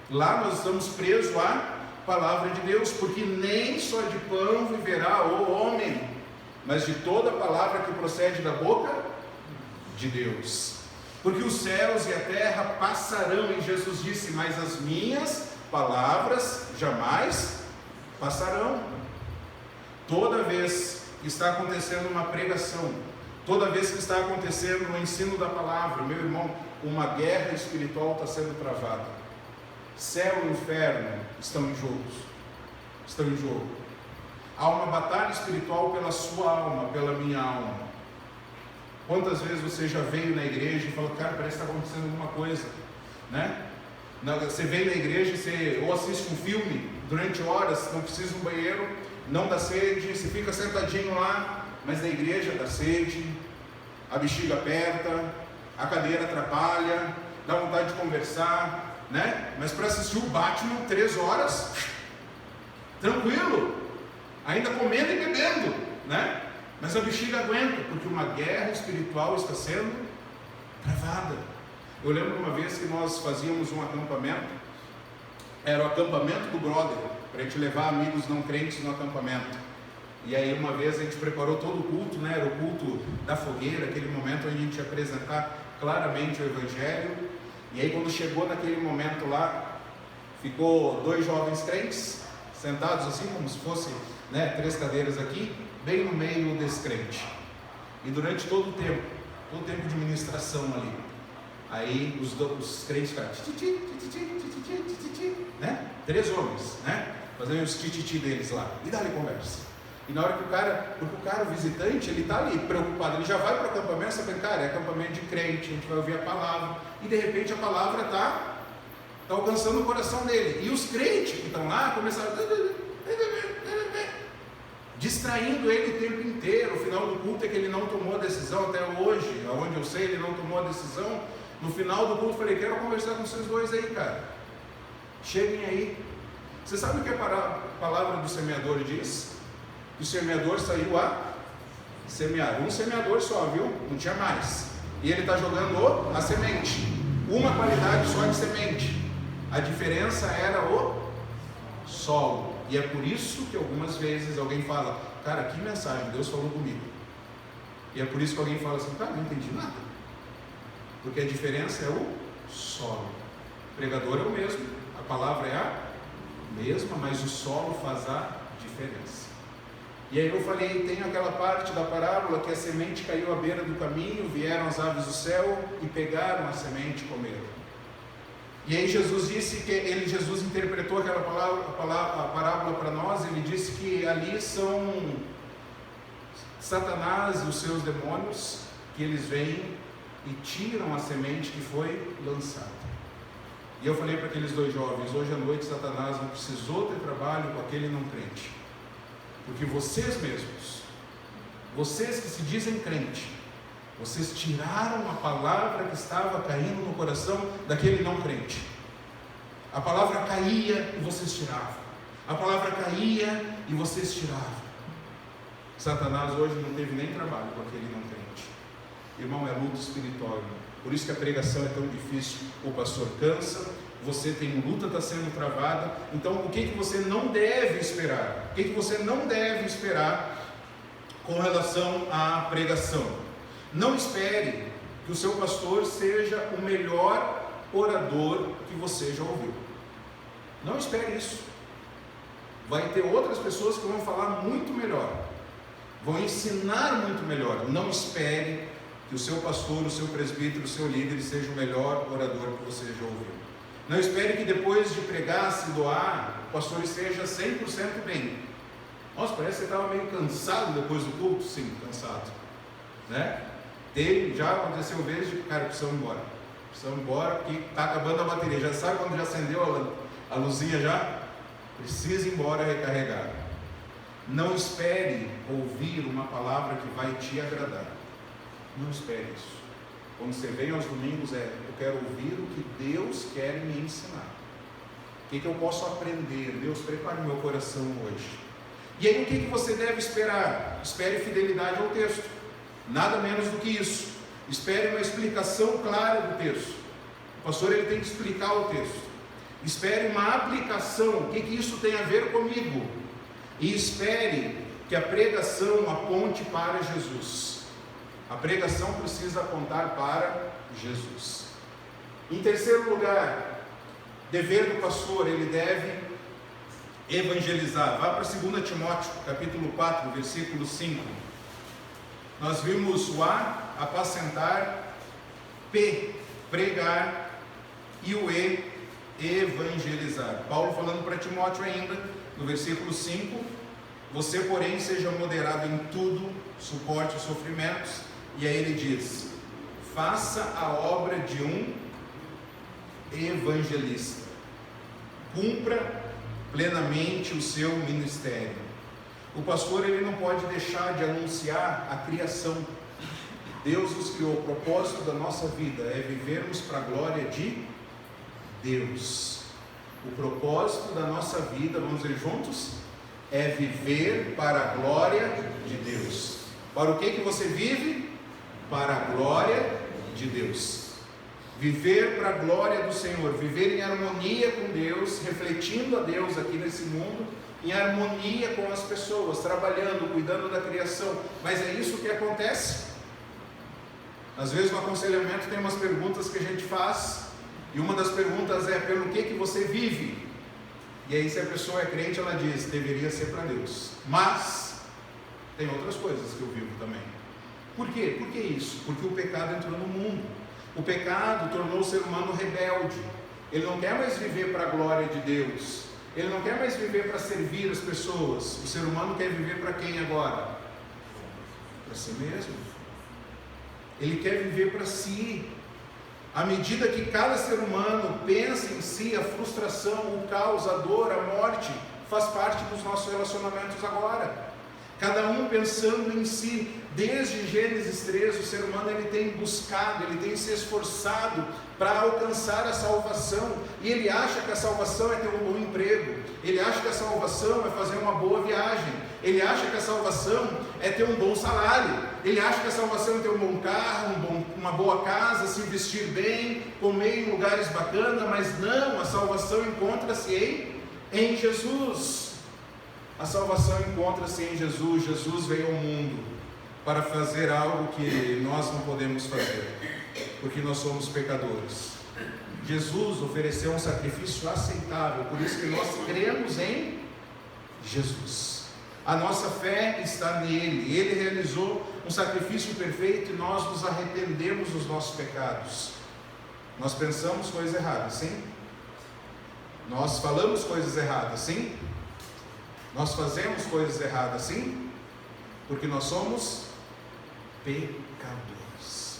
Lá nós estamos presos à palavra de Deus, porque nem só de pão viverá o homem, mas de toda palavra que procede da boca de Deus. Porque os céus e a terra passarão, e Jesus disse, mas as minhas palavras jamais passarão. Toda vez que está acontecendo uma pregação, toda vez que está acontecendo o ensino da palavra, meu irmão, uma guerra espiritual está sendo travada. Céu e inferno estão em jogo. Há uma batalha espiritual pela sua alma, pela minha alma. Quantas vezes você já veio na igreja e falou, cara, parece que está acontecendo alguma coisa, né? Você vem na igreja, você ou assiste um filme durante horas, não precisa de um banheiro, não dá sede, você fica sentadinho lá, mas na igreja dá sede, a bexiga aperta, a cadeira atrapalha, dá vontade de conversar, né? Mas para assistir o Batman 3 horas, tranquilo, ainda comendo e bebendo, né? Mas a bexiga aguenta, porque uma guerra espiritual está sendo travada. Eu lembro uma vez que nós fazíamos um acampamento, era o acampamento do brother, para a gente levar amigos não crentes no acampamento. E aí uma vez a gente preparou todo o culto, né? Era o culto da fogueira, aquele momento onde a gente ia apresentar claramente o Evangelho. E aí quando chegou naquele momento lá, ficou 2 jovens crentes, sentados assim como se fosse, né, 3 cadeiras aqui, bem no meio desse crente. E durante todo o tempo de ministração ali, aí os crentes ficaram né? 3 homens, né? Fazendo os tititi deles lá, e dali conversa. E na hora que o cara, o visitante, ele está ali preocupado, ele já vai para o acampamento, sabendo, cara, é acampamento de crente, a gente vai ouvir a palavra, e de repente a palavra está alcançando o coração dele. E os crentes que estão lá começaram distraindo ele o tempo inteiro. O final do culto é que ele não tomou a decisão até hoje, aonde eu sei, ele não tomou a decisão. No final do culto eu falei, quero conversar com vocês 2 aí, cara, cheguem aí. Você sabe o que a palavra do semeador diz? Que o semeador saiu a semear, um semeador só, viu? Não tinha mais, e ele está jogando a semente, uma qualidade só de semente. A diferença era o solo. E é por isso que algumas vezes alguém fala, cara, que mensagem, Deus falou comigo. E é por isso que alguém fala assim, cara, não entendi nada. Porque a diferença é o solo. O pregador é o mesmo, a palavra é a mesma, mas o solo faz a diferença. E aí eu falei, tem aquela parte da parábola que a semente caiu à beira do caminho, vieram as aves do céu e pegaram a semente e comeram. E aí Jesus disse que Jesus interpretou aquela parábola para nós. Ele disse que ali são Satanás e os seus demônios, que eles vêm e tiram a semente que foi lançada. E eu falei para aqueles 2 jovens: hoje à noite Satanás não precisou ter trabalho com aquele não crente, porque vocês mesmos, vocês que se dizem crente, vocês tiraram a palavra que estava caindo no coração daquele não crente. A palavra caía e vocês tiravam. A palavra caía e vocês tiravam. Satanás hoje não teve nem trabalho com aquele não crente. Irmão, é luta espiritual, irmão. Por isso que a pregação é tão difícil. O pastor cansa, você tem luta, está sendo travada. Então, o que você não deve esperar? O que você não deve esperar com relação à pregação? Não espere que o seu pastor seja o melhor orador que você já ouviu. Não espere isso. Vai ter outras pessoas que vão falar muito melhor, vão ensinar muito melhor. Não espere que o seu pastor, o seu presbítero, o seu líder seja o melhor orador que você já ouviu. Não espere que depois de pregar, se doar, o pastor esteja 100% bem. Nossa, parece que você estava meio cansado depois do culto. Sim, cansado, né? Já aconteceu vezes de, cara, precisamos ir embora. Precisamos ir embora porque está acabando a bateria. Já sabe quando já acendeu a luzinha já? Precisa ir embora recarregar. Não espere ouvir uma palavra que vai te agradar. Não espere isso. Quando você vem aos domingos, eu quero ouvir o que Deus quer me ensinar. O que eu posso aprender? Deus, prepare meu coração hoje. E aí o que você deve esperar? Espere fidelidade ao texto. Nada menos do que isso. Espere uma explicação clara do texto. O pastor ele tem que explicar o texto. Espere uma aplicação. O que isso tem a ver comigo? E espere que a pregação aponte para Jesus. A pregação precisa apontar para Jesus. Em terceiro lugar, dever do pastor, ele deve evangelizar. Vá para 2 Timóteo, capítulo 4, versículo 5. Nós vimos o A, apacentar, P, pregar, e o E, evangelizar. Paulo falando para Timóteo ainda, no versículo 5, você porém seja moderado em tudo, suporte os sofrimentos, e aí ele diz, faça a obra de um evangelista, cumpra plenamente o seu ministério. O pastor ele não pode deixar de anunciar a criação. Deus nos criou. O propósito da nossa vida é vivermos para a glória de Deus. O propósito da nossa vida, vamos dizer juntos, é viver para a glória de Deus. Para o que você vive? Para a glória de Deus. Viver para a glória do Senhor, viver em harmonia com Deus, refletindo a Deus aqui nesse mundo, em harmonia com as pessoas, trabalhando, cuidando da criação. Mas é isso que acontece. Às vezes no aconselhamento tem umas perguntas que a gente faz, e uma das perguntas é, pelo que você vive? E aí se a pessoa é crente, ela diz, deveria ser para Deus. Mas, tem outras coisas que eu vivo também. Por quê? Por que isso? Porque o pecado entrou no mundo. O pecado tornou o ser humano rebelde. Ele não quer mais viver para a glória de Deus. Ele não quer mais viver para servir as pessoas. O ser humano quer viver para quem agora? Para si mesmo. Ele quer viver para si. À medida que cada ser humano pensa em si, a frustração, o caos, a dor, a morte, faz parte dos nossos relacionamentos agora. Cada um pensando em si. Desde Gênesis 3, o ser humano ele tem buscado, ele tem se esforçado para alcançar a salvação. E ele acha que a salvação é ter um bom emprego. Ele acha que a salvação é fazer uma boa viagem. Ele acha que a salvação é ter um bom salário. Ele acha que a salvação é ter um bom carro, uma boa casa, se vestir bem, comer em lugares bacanas. Mas não, a salvação encontra-se em Jesus. A salvação encontra-se em Jesus. Jesus veio ao mundo para fazer algo que nós não podemos fazer, porque nós somos pecadores. Jesus ofereceu um sacrifício aceitável, por isso que nós cremos em Jesus. A nossa fé está nele. Ele realizou um sacrifício perfeito e nós nos arrependemos dos nossos pecados. Nós pensamos coisas erradas, sim? Nós falamos coisas erradas, sim? Nós fazemos coisas erradas, sim? Porque nós somos pecadores.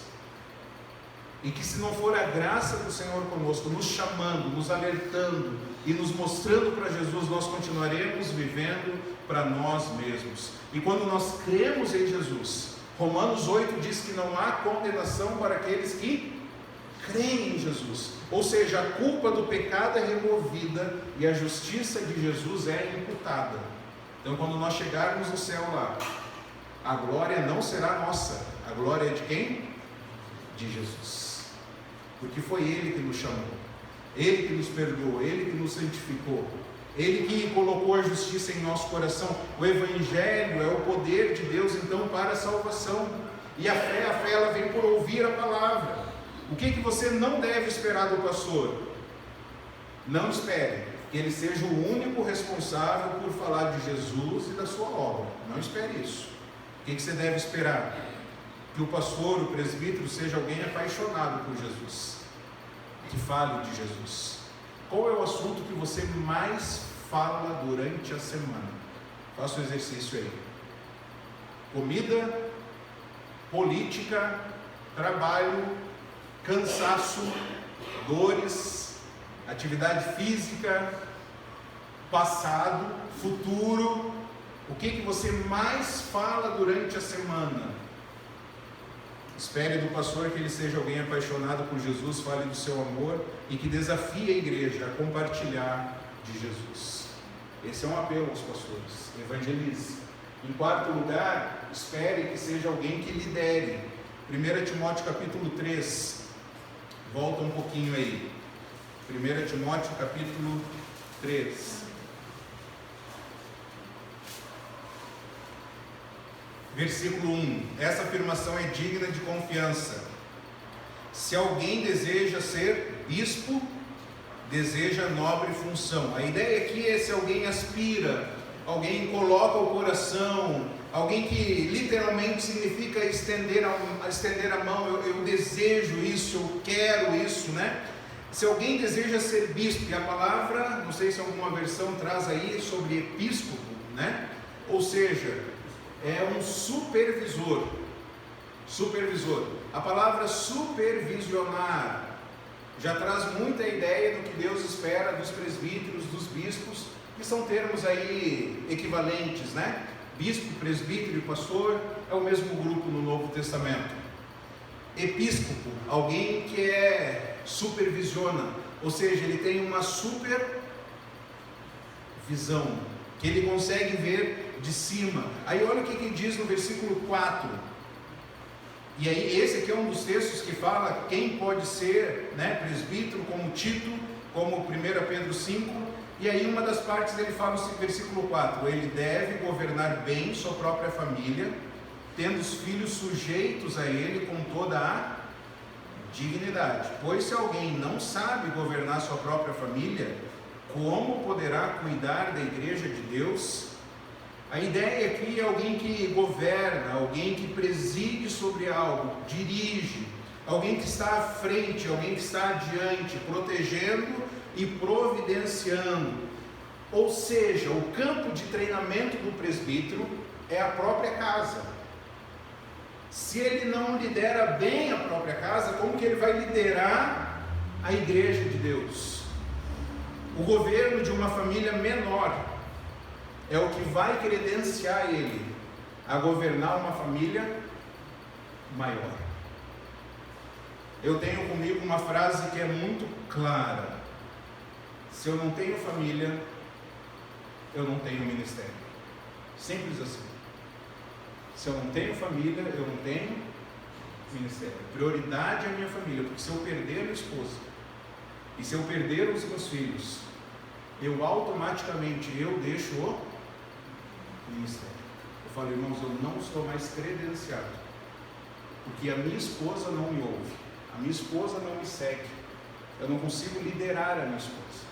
E que se não for a graça do Senhor conosco, nos chamando, nos alertando e nos mostrando para Jesus, nós continuaremos vivendo para nós mesmos. E quando nós cremos em Jesus, Romanos 8 diz que não há condenação para aqueles que creem em Jesus. Ou seja, a culpa do pecado é removida e a justiça de Jesus é imputada. Então, quando nós chegarmos no céu lá, a glória não será nossa. A glória é de quem? De Jesus. Porque foi Ele que nos chamou, Ele que nos perdoou, Ele que nos santificou, Ele que colocou a justiça em nosso coração. O Evangelho é o poder de Deus, então, para a salvação. E a fé ela vem por ouvir a palavra. O que você não deve esperar do pastor? Não espere que ele seja o único responsável por falar de Jesus e da sua obra. Não espere isso. O que você deve esperar? Que o pastor, o presbítero, seja alguém apaixonado por Jesus, que fale de Jesus. Qual é o assunto que você mais fala durante a semana? Faça o exercício aí. Comida, política, trabalho, cansaço, dores, atividade física, passado, futuro. O que você mais fala durante a semana? Espere do pastor que ele seja alguém apaixonado por Jesus, fale do seu amor e que desafie a igreja a compartilhar de Jesus. Esse é um apelo aos pastores. Evangelize. Em quarto lugar, espere que seja alguém que lidere. 1 Timóteo capítulo 3. Volta um pouquinho aí. 1 Timóteo capítulo 3. Versículo 1, essa afirmação é digna de confiança. Se alguém deseja ser bispo, deseja nobre função. A ideia aqui é se alguém aspira, alguém coloca o coração, alguém que literalmente significa estender a mão, eu desejo isso, eu quero isso, né? Se alguém deseja ser bispo, e a palavra, não sei se alguma versão traz aí sobre episcopo, né? Ou seja, é um supervisor. A palavra supervisionar já traz muita ideia do que Deus espera dos presbíteros, dos bispos, que são termos aí equivalentes, né? Bispo, presbítero e pastor é o mesmo grupo no Novo Testamento. Episcopo, alguém que supervisiona, ou seja, ele tem uma supervisão, que ele consegue ver de cima. Aí olha o que diz no versículo 4. E aí esse aqui é um dos textos que fala quem pode ser, né, presbítero, como Tito, como 1 Pedro 5. E aí uma das partes dele fala no versículo 4, ele deve governar bem sua própria família, tendo os filhos sujeitos a ele com toda a dignidade. Pois se alguém não sabe governar sua própria família, como poderá cuidar da igreja de Deus? A ideia aqui é alguém que governa, alguém que preside sobre algo, dirige, alguém que está à frente, alguém que está adiante, protegendo e providenciando. Ou seja, o campo de treinamento do presbítero é a própria casa. Se ele não lidera bem a própria casa, como que ele vai liderar a igreja de Deus? O governo de uma família menor é o que vai credenciar ele a governar uma família maior. Eu tenho comigo uma frase que é muito clara: se eu não tenho família, eu não tenho ministério. Simples assim. Se eu não tenho família, eu não tenho ministério. Prioridade é a minha família, porque se eu perder a minha esposa, e se eu perder os meus filhos, eu automaticamente deixo o ministério. Eu falo, irmãos, eu não estou mais credenciado, porque a minha esposa não me ouve, a minha esposa não me segue, eu não consigo liderar a minha esposa,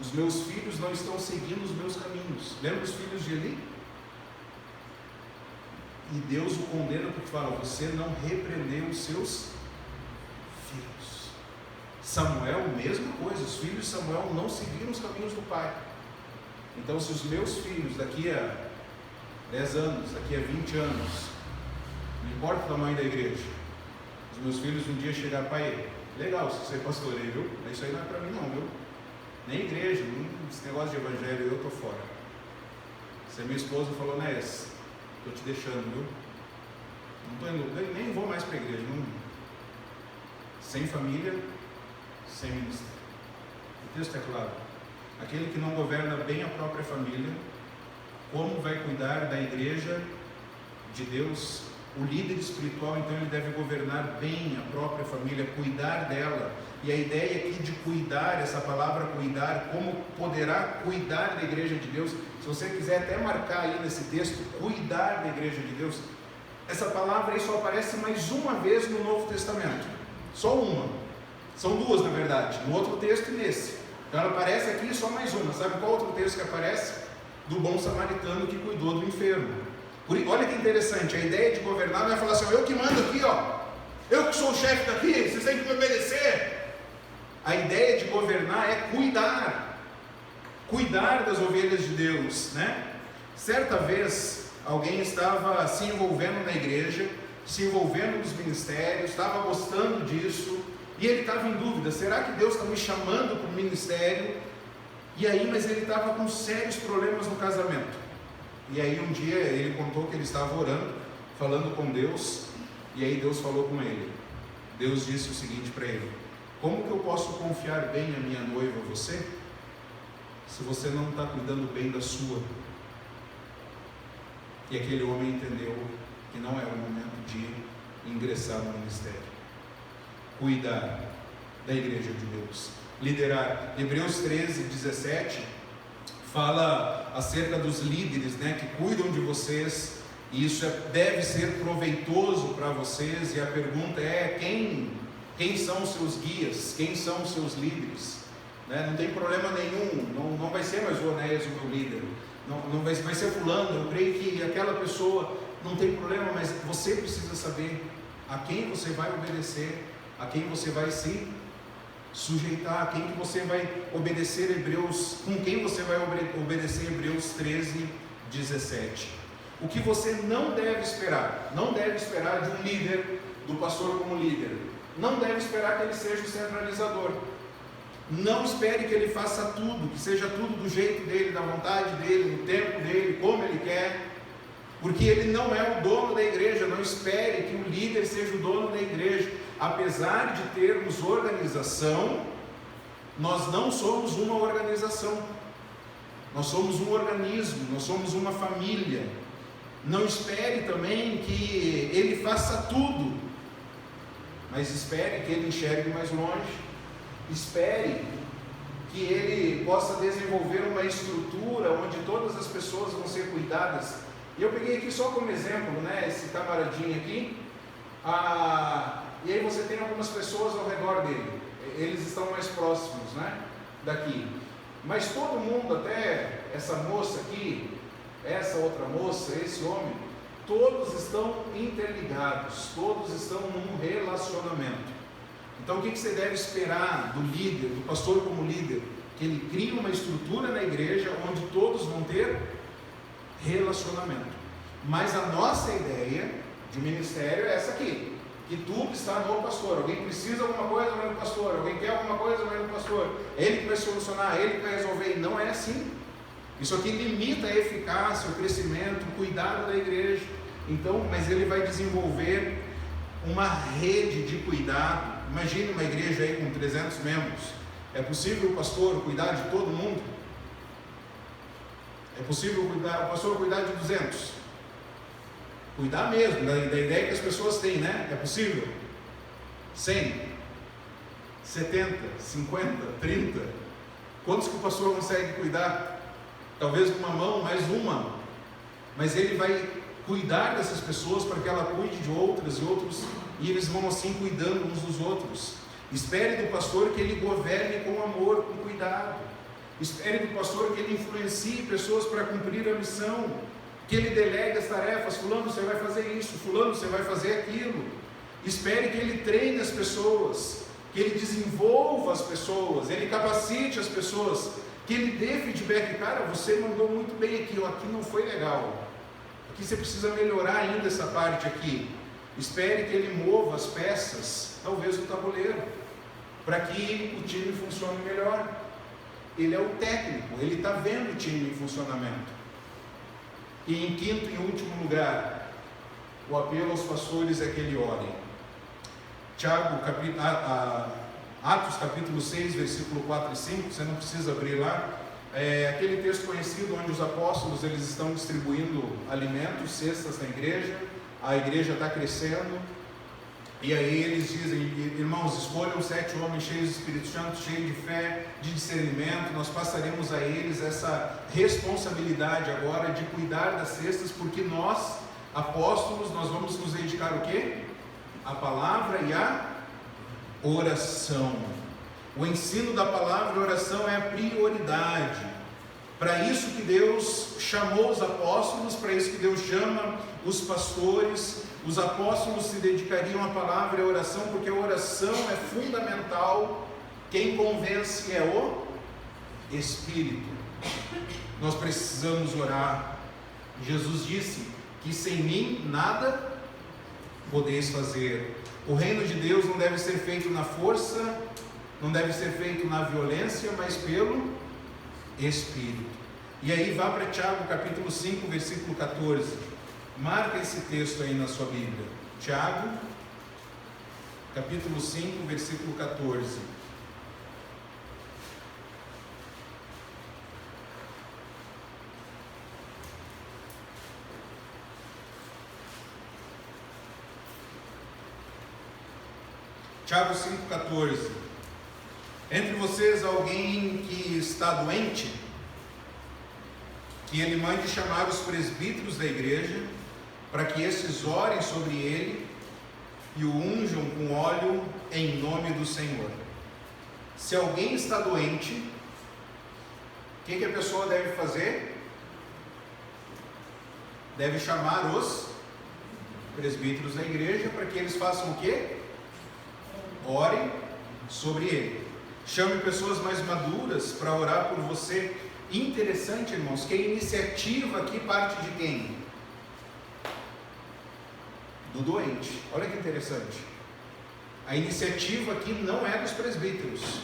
os meus filhos não estão seguindo os meus caminhos. Lembra os filhos de Eli? E Deus o condena porque fala, você não repreendeu os seus filhos. Samuel, mesma coisa, os filhos de Samuel não seguiram os caminhos do pai. Então, se os meus filhos daqui a 10 anos, daqui a 20 anos, não importa o tamanho da igreja, os Os meus filhos um dia chegaram, pai, legal se você pastoreia, viu? Mas isso aí não é para mim não, viu? Nem igreja, esse negócio de evangelho eu tô fora. Se a minha esposa falou, né, estou te deixando, viu? Não tô indo, nem vou mais para a igreja. Sem família, sem ministério. O texto é claro. Aquele que não governa bem a própria família, como vai cuidar da igreja de Deus? O líder espiritual, então, ele deve governar bem a própria família, cuidar dela. E a ideia aqui de cuidar, essa palavra cuidar, como poderá cuidar da igreja de Deus? Se você quiser até marcar aí nesse texto, cuidar da igreja de Deus, essa palavra aí só aparece mais uma vez no Novo Testamento. Só uma. São duas, na verdade, no outro texto e nesse. Então ela aparece aqui só mais uma. Sabe qual outro texto que aparece? Do bom samaritano que cuidou do enfermo. Olha que interessante, a ideia de governar não é falar assim, eu que mando aqui, ó, eu que sou o chefe daqui, vocês têm que me obedecer. A ideia de governar é cuidar das ovelhas de Deus, né? Certa vez, alguém estava se envolvendo na igreja, se envolvendo nos ministérios, estava gostando disso, e ele estava em dúvida, será que Deus está me chamando para o ministério? E aí, mas ele estava com sérios problemas no casamento. E aí um dia ele contou que ele estava orando, falando com Deus, e aí Deus falou com ele. Deus disse o seguinte para ele: como que eu posso confiar bem a minha noiva a você, se você não está cuidando bem da sua? E aquele homem entendeu que não é o momento de ingressar no ministério. Cuidar da igreja de Deus, liderar. Hebreus 13, 17 fala acerca dos líderes, né, que cuidam de vocês, e isso deve ser proveitoso para vocês. E a pergunta é: quem são os seus guias? Quem são os seus líderes? Né? Não tem problema nenhum, não vai ser mais o Onéias o meu líder, não vai ser fulano. Eu creio que aquela pessoa, não tem problema, mas você precisa saber a quem você vai obedecer, a quem você vai se sujeitar, a quem que você vai obedecer. Com quem você vai obedecer Hebreus 13, 17. O que você não deve esperar de um líder, do pastor como líder, não deve esperar que ele seja o centralizador. Não espere que ele faça tudo, que seja tudo do jeito dele, da vontade dele, no tempo dele, como ele quer, porque ele não é o dono da igreja. Não espere que o líder seja o dono da igreja. Apesar de termos organização, nós não somos uma organização, nós somos um organismo, nós somos uma família. Não espere também que ele faça tudo, mas espere que ele enxergue mais longe, espere que ele possa desenvolver uma estrutura onde todas as pessoas vão ser cuidadas. E eu peguei aqui só como exemplo, né, esse camaradinho aqui, e aí você tem algumas pessoas ao redor dele, eles estão mais próximos, né, daqui, mas todo mundo, até essa moça aqui, essa outra moça, esse homem, todos estão interligados, todos estão num relacionamento. Então o que você deve esperar do líder, do pastor como líder? Que ele crie uma estrutura na igreja onde todos vão ter relacionamento. Mas a nossa ideia de ministério é essa aqui, que tudo está no pastor. Alguém precisa de alguma coisa, vai no pastor. Alguém quer alguma coisa, vai no pastor. Ele que vai solucionar, ele que vai resolver. E não é assim. Isso aqui limita a eficácia, o crescimento, o cuidado da igreja. Então, mas ele vai desenvolver uma rede de cuidado. Imagine uma igreja aí com 300 membros. É possível o pastor cuidar de todo mundo? É possível o pastor cuidar de 200? Cuidar mesmo, da ideia que as pessoas têm, né? É possível? 100? 70? 50? 30? Quantos que o pastor consegue cuidar? Talvez com uma mão, mais uma. Mas ele vai cuidar dessas pessoas para que ela cuide de outras e outros, e eles vão assim cuidando uns dos outros. Espere do pastor que ele governe com amor, com cuidado. Espere do pastor que ele influencie pessoas para cumprir a missão, que ele delegue as tarefas. Fulano, você vai fazer isso, fulano, você vai fazer aquilo. Espere que ele treine as pessoas, que ele desenvolva as pessoas, ele capacite as pessoas, que ele dê feedback. Cara, você mandou muito bem aqui, aqui não foi legal, aqui você precisa melhorar ainda essa parte aqui. Espere que Ele mova as peças, talvez o tabuleiro, para que o time funcione melhor. Ele é o técnico, Ele está vendo o time em funcionamento. E em quinto e último lugar, o apelo aos pastores é que ele orem. Atos capítulo 6, versículo 4 e 5, você não precisa abrir lá, é aquele texto conhecido onde os apóstolos eles estão distribuindo alimentos, cestas na igreja, a igreja está crescendo, e aí eles dizem: irmãos, escolham 7 homens cheios do Espírito Santo, cheios de fé, de discernimento, nós passaremos a eles essa responsabilidade agora de cuidar das cestas, porque nós, apóstolos, nós vamos nos dedicar o quê? A palavra e a oração. O ensino da palavra e a oração é a prioridade. Para isso que Deus chamou os apóstolos, para isso que Deus chama os pastores. Os apóstolos se dedicariam à palavra e à oração, porque a oração é fundamental. Quem convence é o Espírito. Nós precisamos orar. Jesus disse que sem mim nada podeis fazer. O reino de Deus não deve ser feito na força, não deve ser feito na violência, mas pelo Espírito. E aí vá para Tiago capítulo 5, versículo 14. Marca esse texto aí na sua Bíblia. Tiago capítulo 5, versículo 14. Tiago 5,14. Entre vocês alguém que está doente, que ele mande chamar os presbíteros da igreja, para que esses orem sobre ele e o unjam com óleo em nome do Senhor. Se alguém está doente, o que a pessoa deve fazer? Deve chamar os presbíteros da igreja para que eles façam o quê? Orem sobre ele. Chame pessoas mais maduras para orar por você. Interessante, irmãos, que a iniciativa aqui parte de quem? Do doente. Olha que interessante. A iniciativa aqui não é dos presbíteros.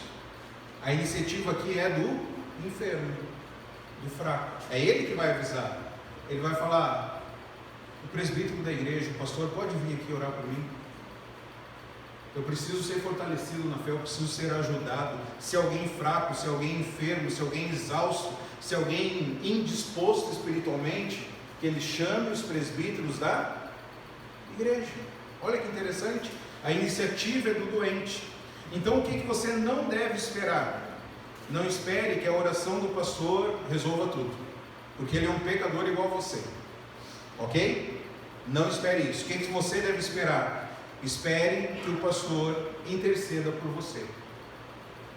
A iniciativa aqui é do enfermo, do fraco. É ele que vai avisar. Ele vai falar: o presbítero da igreja, o pastor, pode vir aqui orar por mim? Eu preciso ser fortalecido na fé, eu preciso ser ajudado. Se alguém fraco, se alguém enfermo, se alguém exausto, se alguém indisposto espiritualmente, que ele chame os presbíteros da igreja. Olha que interessante. A iniciativa é do doente. Então o que você não deve esperar? Não espere que a oração do pastor resolva tudo, porque ele é um pecador igual a você. Ok? Não espere isso. O que você deve esperar? Espere que o pastor interceda por você.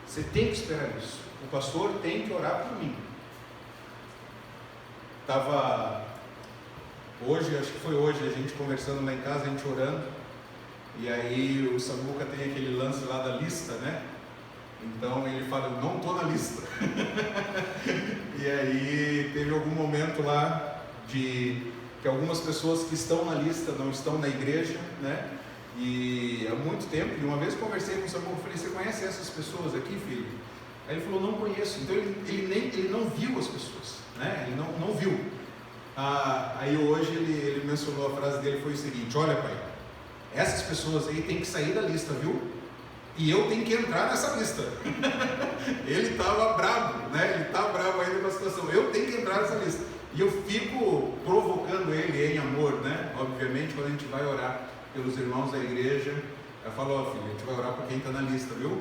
Você tem que esperar isso. O pastor tem que orar por mim. Hoje, acho que foi hoje, a gente conversando lá em casa, a gente orando, e aí o Samuca tem aquele lance lá da lista, né? Então ele fala: eu não estou na lista. E aí teve algum momento lá de que algumas pessoas que estão na lista não estão na igreja, né? E há muito tempo, e uma vez conversei com o Samuca, falei: você conhece essas pessoas aqui, filho? Aí ele falou: não conheço. Então ele não viu as pessoas, né? Ele não viu. Aí hoje ele mencionou, a frase dele foi o seguinte: olha, pai, essas pessoas aí tem que sair da lista, viu? E eu tenho que entrar nessa lista. Ele estava bravo, né? Ele está bravo ainda com a situação. Eu tenho que entrar nessa lista. E eu fico provocando ele em amor, né? Obviamente, quando a gente vai orar pelos irmãos da igreja, eu falo: ó, filho, a gente vai orar por quem está na lista, viu?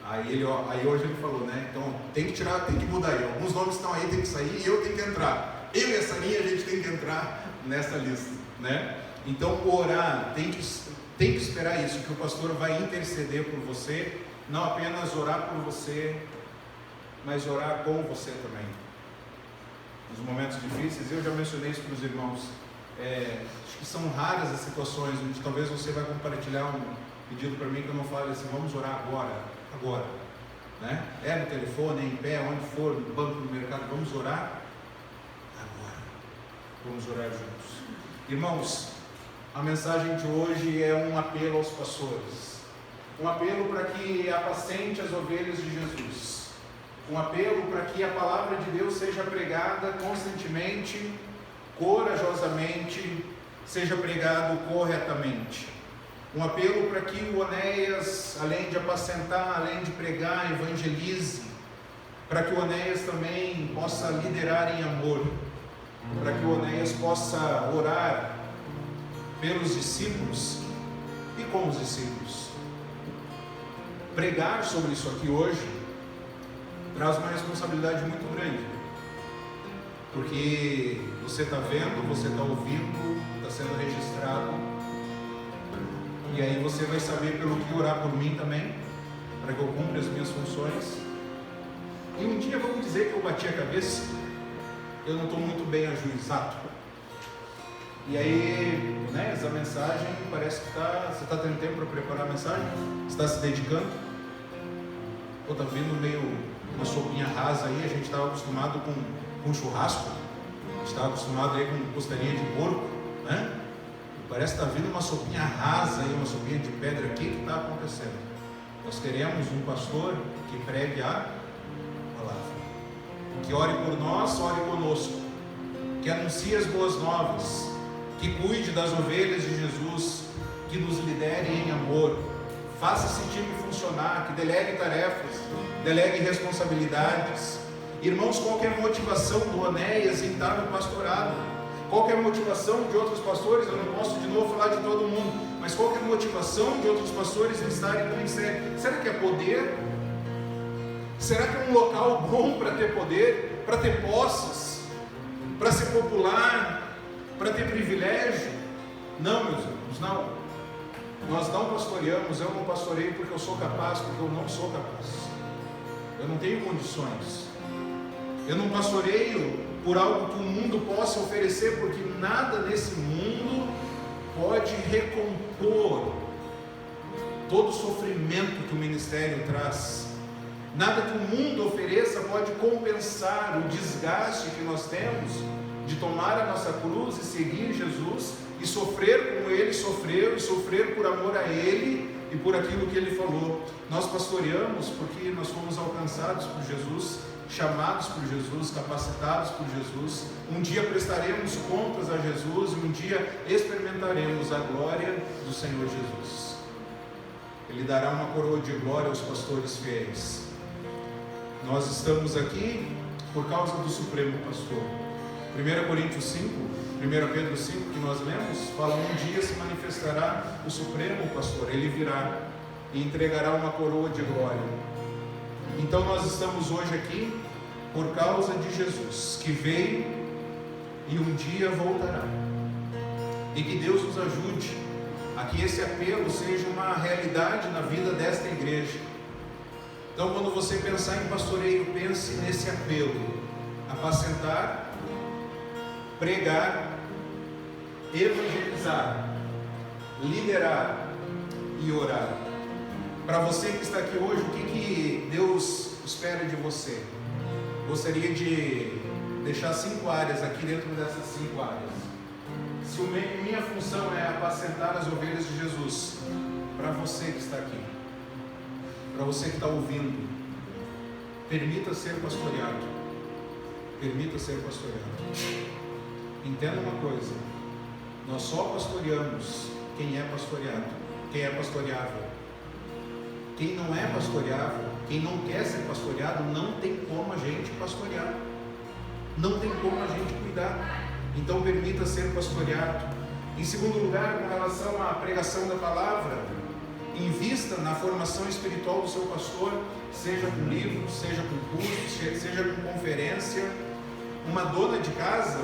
Aí hoje ele falou, né? Então tem que tirar, tem que mudar aí. Alguns nomes estão aí, tem que sair, e eu tenho que entrar. Eu e a Saninha, a gente tem que entrar nessa lista, né? Então orar, tem que esperar isso, que o pastor vai interceder por você, não apenas orar por você, mas orar com você também. Nos momentos difíceis, eu já mencionei isso para os irmãos, acho que são raras as situações onde talvez você vai compartilhar um pedido para mim que eu não fale assim: vamos orar agora, né? É no telefone, é em pé, onde for, no banco, no mercado, vamos orar agora, vamos orar juntos. Irmãos, A mensagem de hoje é um apelo aos pastores, um apelo para que apacente as ovelhas de Jesus, um apelo para que a palavra de Deus seja pregada constantemente, corajosamente, seja pregado corretamente. Um apelo para que o Onéias, além de apacentar, além de pregar, evangelize, para que o Onéias também possa liderar em amor, para que o Onéias possa orar pelos discípulos e com os discípulos. Pregar sobre isso aqui hoje traz uma responsabilidade muito grande, porque você está vendo, você está ouvindo, está sendo registrado, e aí você vai saber pelo que orar por mim também, para que eu cumpra as minhas funções. E um dia vamos dizer que eu bati a cabeça, eu não estou muito bem ajuizado. E aí, né, essa mensagem parece que você está tendo tempo para preparar a mensagem? Está se dedicando? Ou está vindo meio uma sopinha rasa aí? A gente estava acostumado com churrasco, a gente estava acostumado aí com costelinha de porco, né? Parece que está vindo uma sopinha rasa aí, uma sopinha de pedra aqui. O que está acontecendo? Nós queremos um pastor que pregue a palavra, que ore por nós, ore conosco, que anuncie as boas novas, que cuide das ovelhas de Jesus, que nos lidere em amor, faça esse time funcionar, que delegue tarefas, delegue responsabilidades. Irmãos, qual que é a motivação do Onéias em estar no pastorado? Qual que é a motivação de outros pastores? Eu não posso de novo falar de todo mundo, mas qual que é a motivação de outros pastores em estarem no ministério? Será que é poder? Será que é um local bom para ter poder, para ter posses, para ser popular, para ter privilégio? Não, meus irmãos, não. Nós não pastoreamos. Eu não pastoreio porque eu sou capaz, porque eu não sou capaz. Eu não tenho condições. Eu não pastoreio por algo que o mundo possa oferecer, porque nada nesse mundo pode recompor todo o sofrimento que o ministério traz. Nada que o mundo ofereça pode compensar o desgaste que nós temos de tomar a nossa cruz e seguir Jesus e sofrer como Ele sofreu, e sofrer por amor a Ele e por aquilo que Ele falou. Nós pastoreamos porque nós fomos alcançados por Jesus, chamados por Jesus, capacitados por Jesus. Um dia prestaremos contas a Jesus e um dia experimentaremos a glória do Senhor Jesus. Ele dará uma coroa de glória aos pastores fiéis. Nós estamos aqui por causa do Supremo Pastor. 1 Coríntios 5, 1 Pedro 5, que nós lemos, fala: um dia se manifestará o Supremo Pastor, Ele virá e entregará uma coroa de glória. Então nós estamos hoje aqui por causa de Jesus, que veio e um dia voltará. E que Deus nos ajude a que esse apelo seja uma realidade na vida desta igreja. Então, quando você pensar em pastoreio, pense nesse apelo: apacentar, pregar, evangelizar, liderar e orar. Para você que está aqui hoje, o que Deus espera de você? Gostaria de deixar 5 áreas aqui dentro dessas 5 áreas. Se minha função é apacentar as ovelhas de Jesus, para você que está aqui, para você que está ouvindo, permita ser pastoreado. Permita ser pastoreado. Entenda uma coisa: nós só pastoreamos quem é pastoreado, quem é pastoreável. Quem não é pastoreável, quem não quer ser pastoreado, não tem como a gente pastorear, não tem como a gente cuidar. Então permita ser pastoreado. Em segundo lugar, com relação à pregação da palavra, invista na formação espiritual do seu pastor, seja com livros, seja com cursos, seja com conferência. Uma dona de casa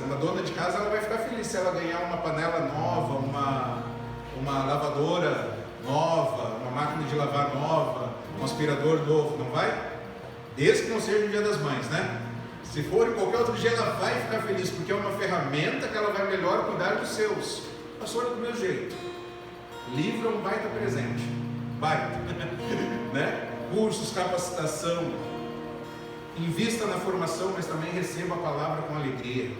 ela vai ficar feliz se ela ganhar uma panela nova, uma lavadora nova, uma máquina de lavar nova, um aspirador novo, não vai? Desde que não seja no Dia das Mães, né? Se for em qualquer outro dia, ela vai ficar feliz, porque é uma ferramenta que ela vai melhor cuidar dos seus. Pastor, é do meu jeito. Livro é um baita presente, baita, né? Cursos, capacitação. Invista na formação, mas também receba a palavra com alegria.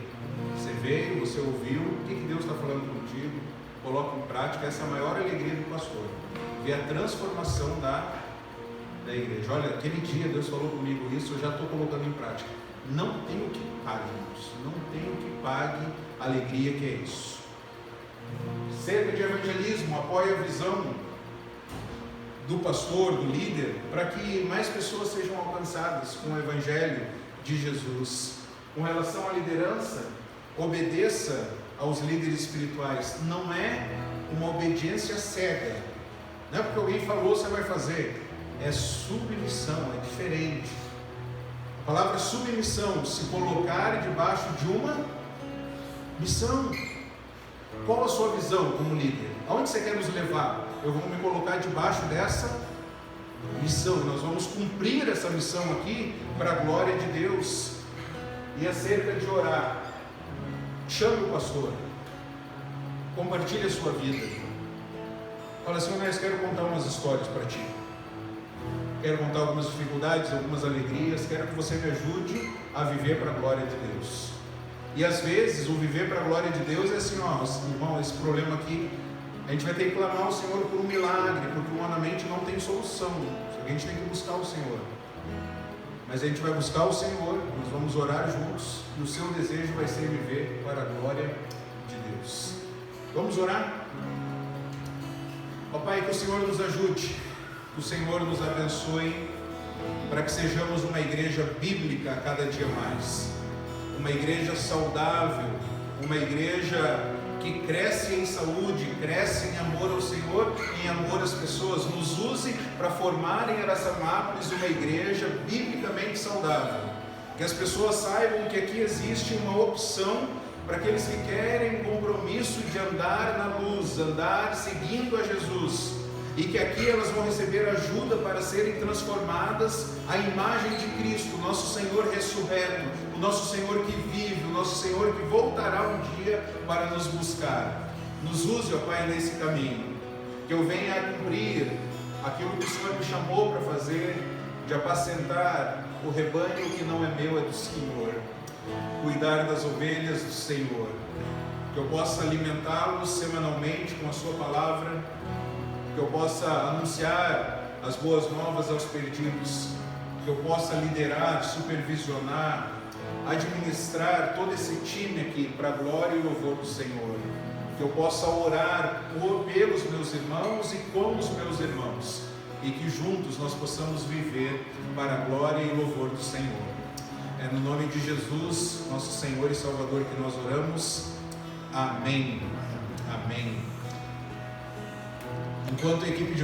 Você veio, você ouviu, o que Deus está falando contigo? coloco em prática. Essa é a maior alegria do pastor, ver a transformação da igreja. Olha, aquele dia Deus falou comigo isso, eu já estou colocando em prática. Não tem o que pague, irmãos, não tem o que pague a alegria que é isso. Cerca de evangelismo, apoia a visão do pastor, do líder, para que mais pessoas sejam alcançadas com o evangelho de Jesus. Com relação à liderança, obedeça aos líderes espirituais. Não é uma obediência cega, não é porque alguém falou você vai fazer, é submissão, é diferente. A palavra submissão, se colocar debaixo de uma missão. Qual a sua visão como líder? Aonde você quer nos levar? Eu vou me colocar debaixo dessa missão. Nós vamos cumprir essa missão aqui para a glória de Deus. E acerca de orar, chame o pastor, compartilhe a sua vida. Fala assim: eu quero contar umas histórias para ti, quero contar algumas dificuldades, algumas alegrias, quero que você me ajude a viver para a glória de Deus. E às vezes o viver para a glória de Deus é assim: ó, irmão, esse problema aqui, a gente vai ter que clamar ao Senhor por um milagre, porque humanamente não tem solução, a gente tem que buscar o Senhor. Mas a gente vai buscar o Senhor, nós vamos orar juntos, e o seu desejo vai ser viver para a glória de Deus. Vamos orar? Ó Pai, que o Senhor nos ajude, que o Senhor nos abençoe, para que sejamos uma igreja bíblica a cada dia mais, uma igreja saudável, uma igreja que cresce em saúde, cresce em amor ao Senhor e em amor às pessoas. Nos use para formar em Araçamápolis uma igreja biblicamente saudável, que as pessoas saibam que aqui existe uma opção para aqueles que querem compromisso de andar na luz, andar seguindo a Jesus, e que aqui elas vão receber ajuda para serem transformadas à imagem de Cristo, nosso Senhor ressurreto, o nosso Senhor que vive, o nosso Senhor que voltará um dia para nos buscar. Nos use, ó Pai, nesse caminho, que eu venha a cumprir aquilo que o Senhor me chamou para fazer, de apacentar o rebanho que não é meu, é do Senhor, cuidar das ovelhas do Senhor, que eu possa alimentá-los semanalmente com a sua palavra, que eu possa anunciar as boas novas aos perdidos, que eu possa liderar, supervisionar, administrar todo esse time aqui para a glória e louvor do Senhor, que eu possa orar pelos meus irmãos e com os meus irmãos, e que juntos nós possamos viver para a glória e louvor do Senhor. É no nome de Jesus, nosso Senhor e Salvador, que nós oramos. Amém. Amém. Enquanto a equipe de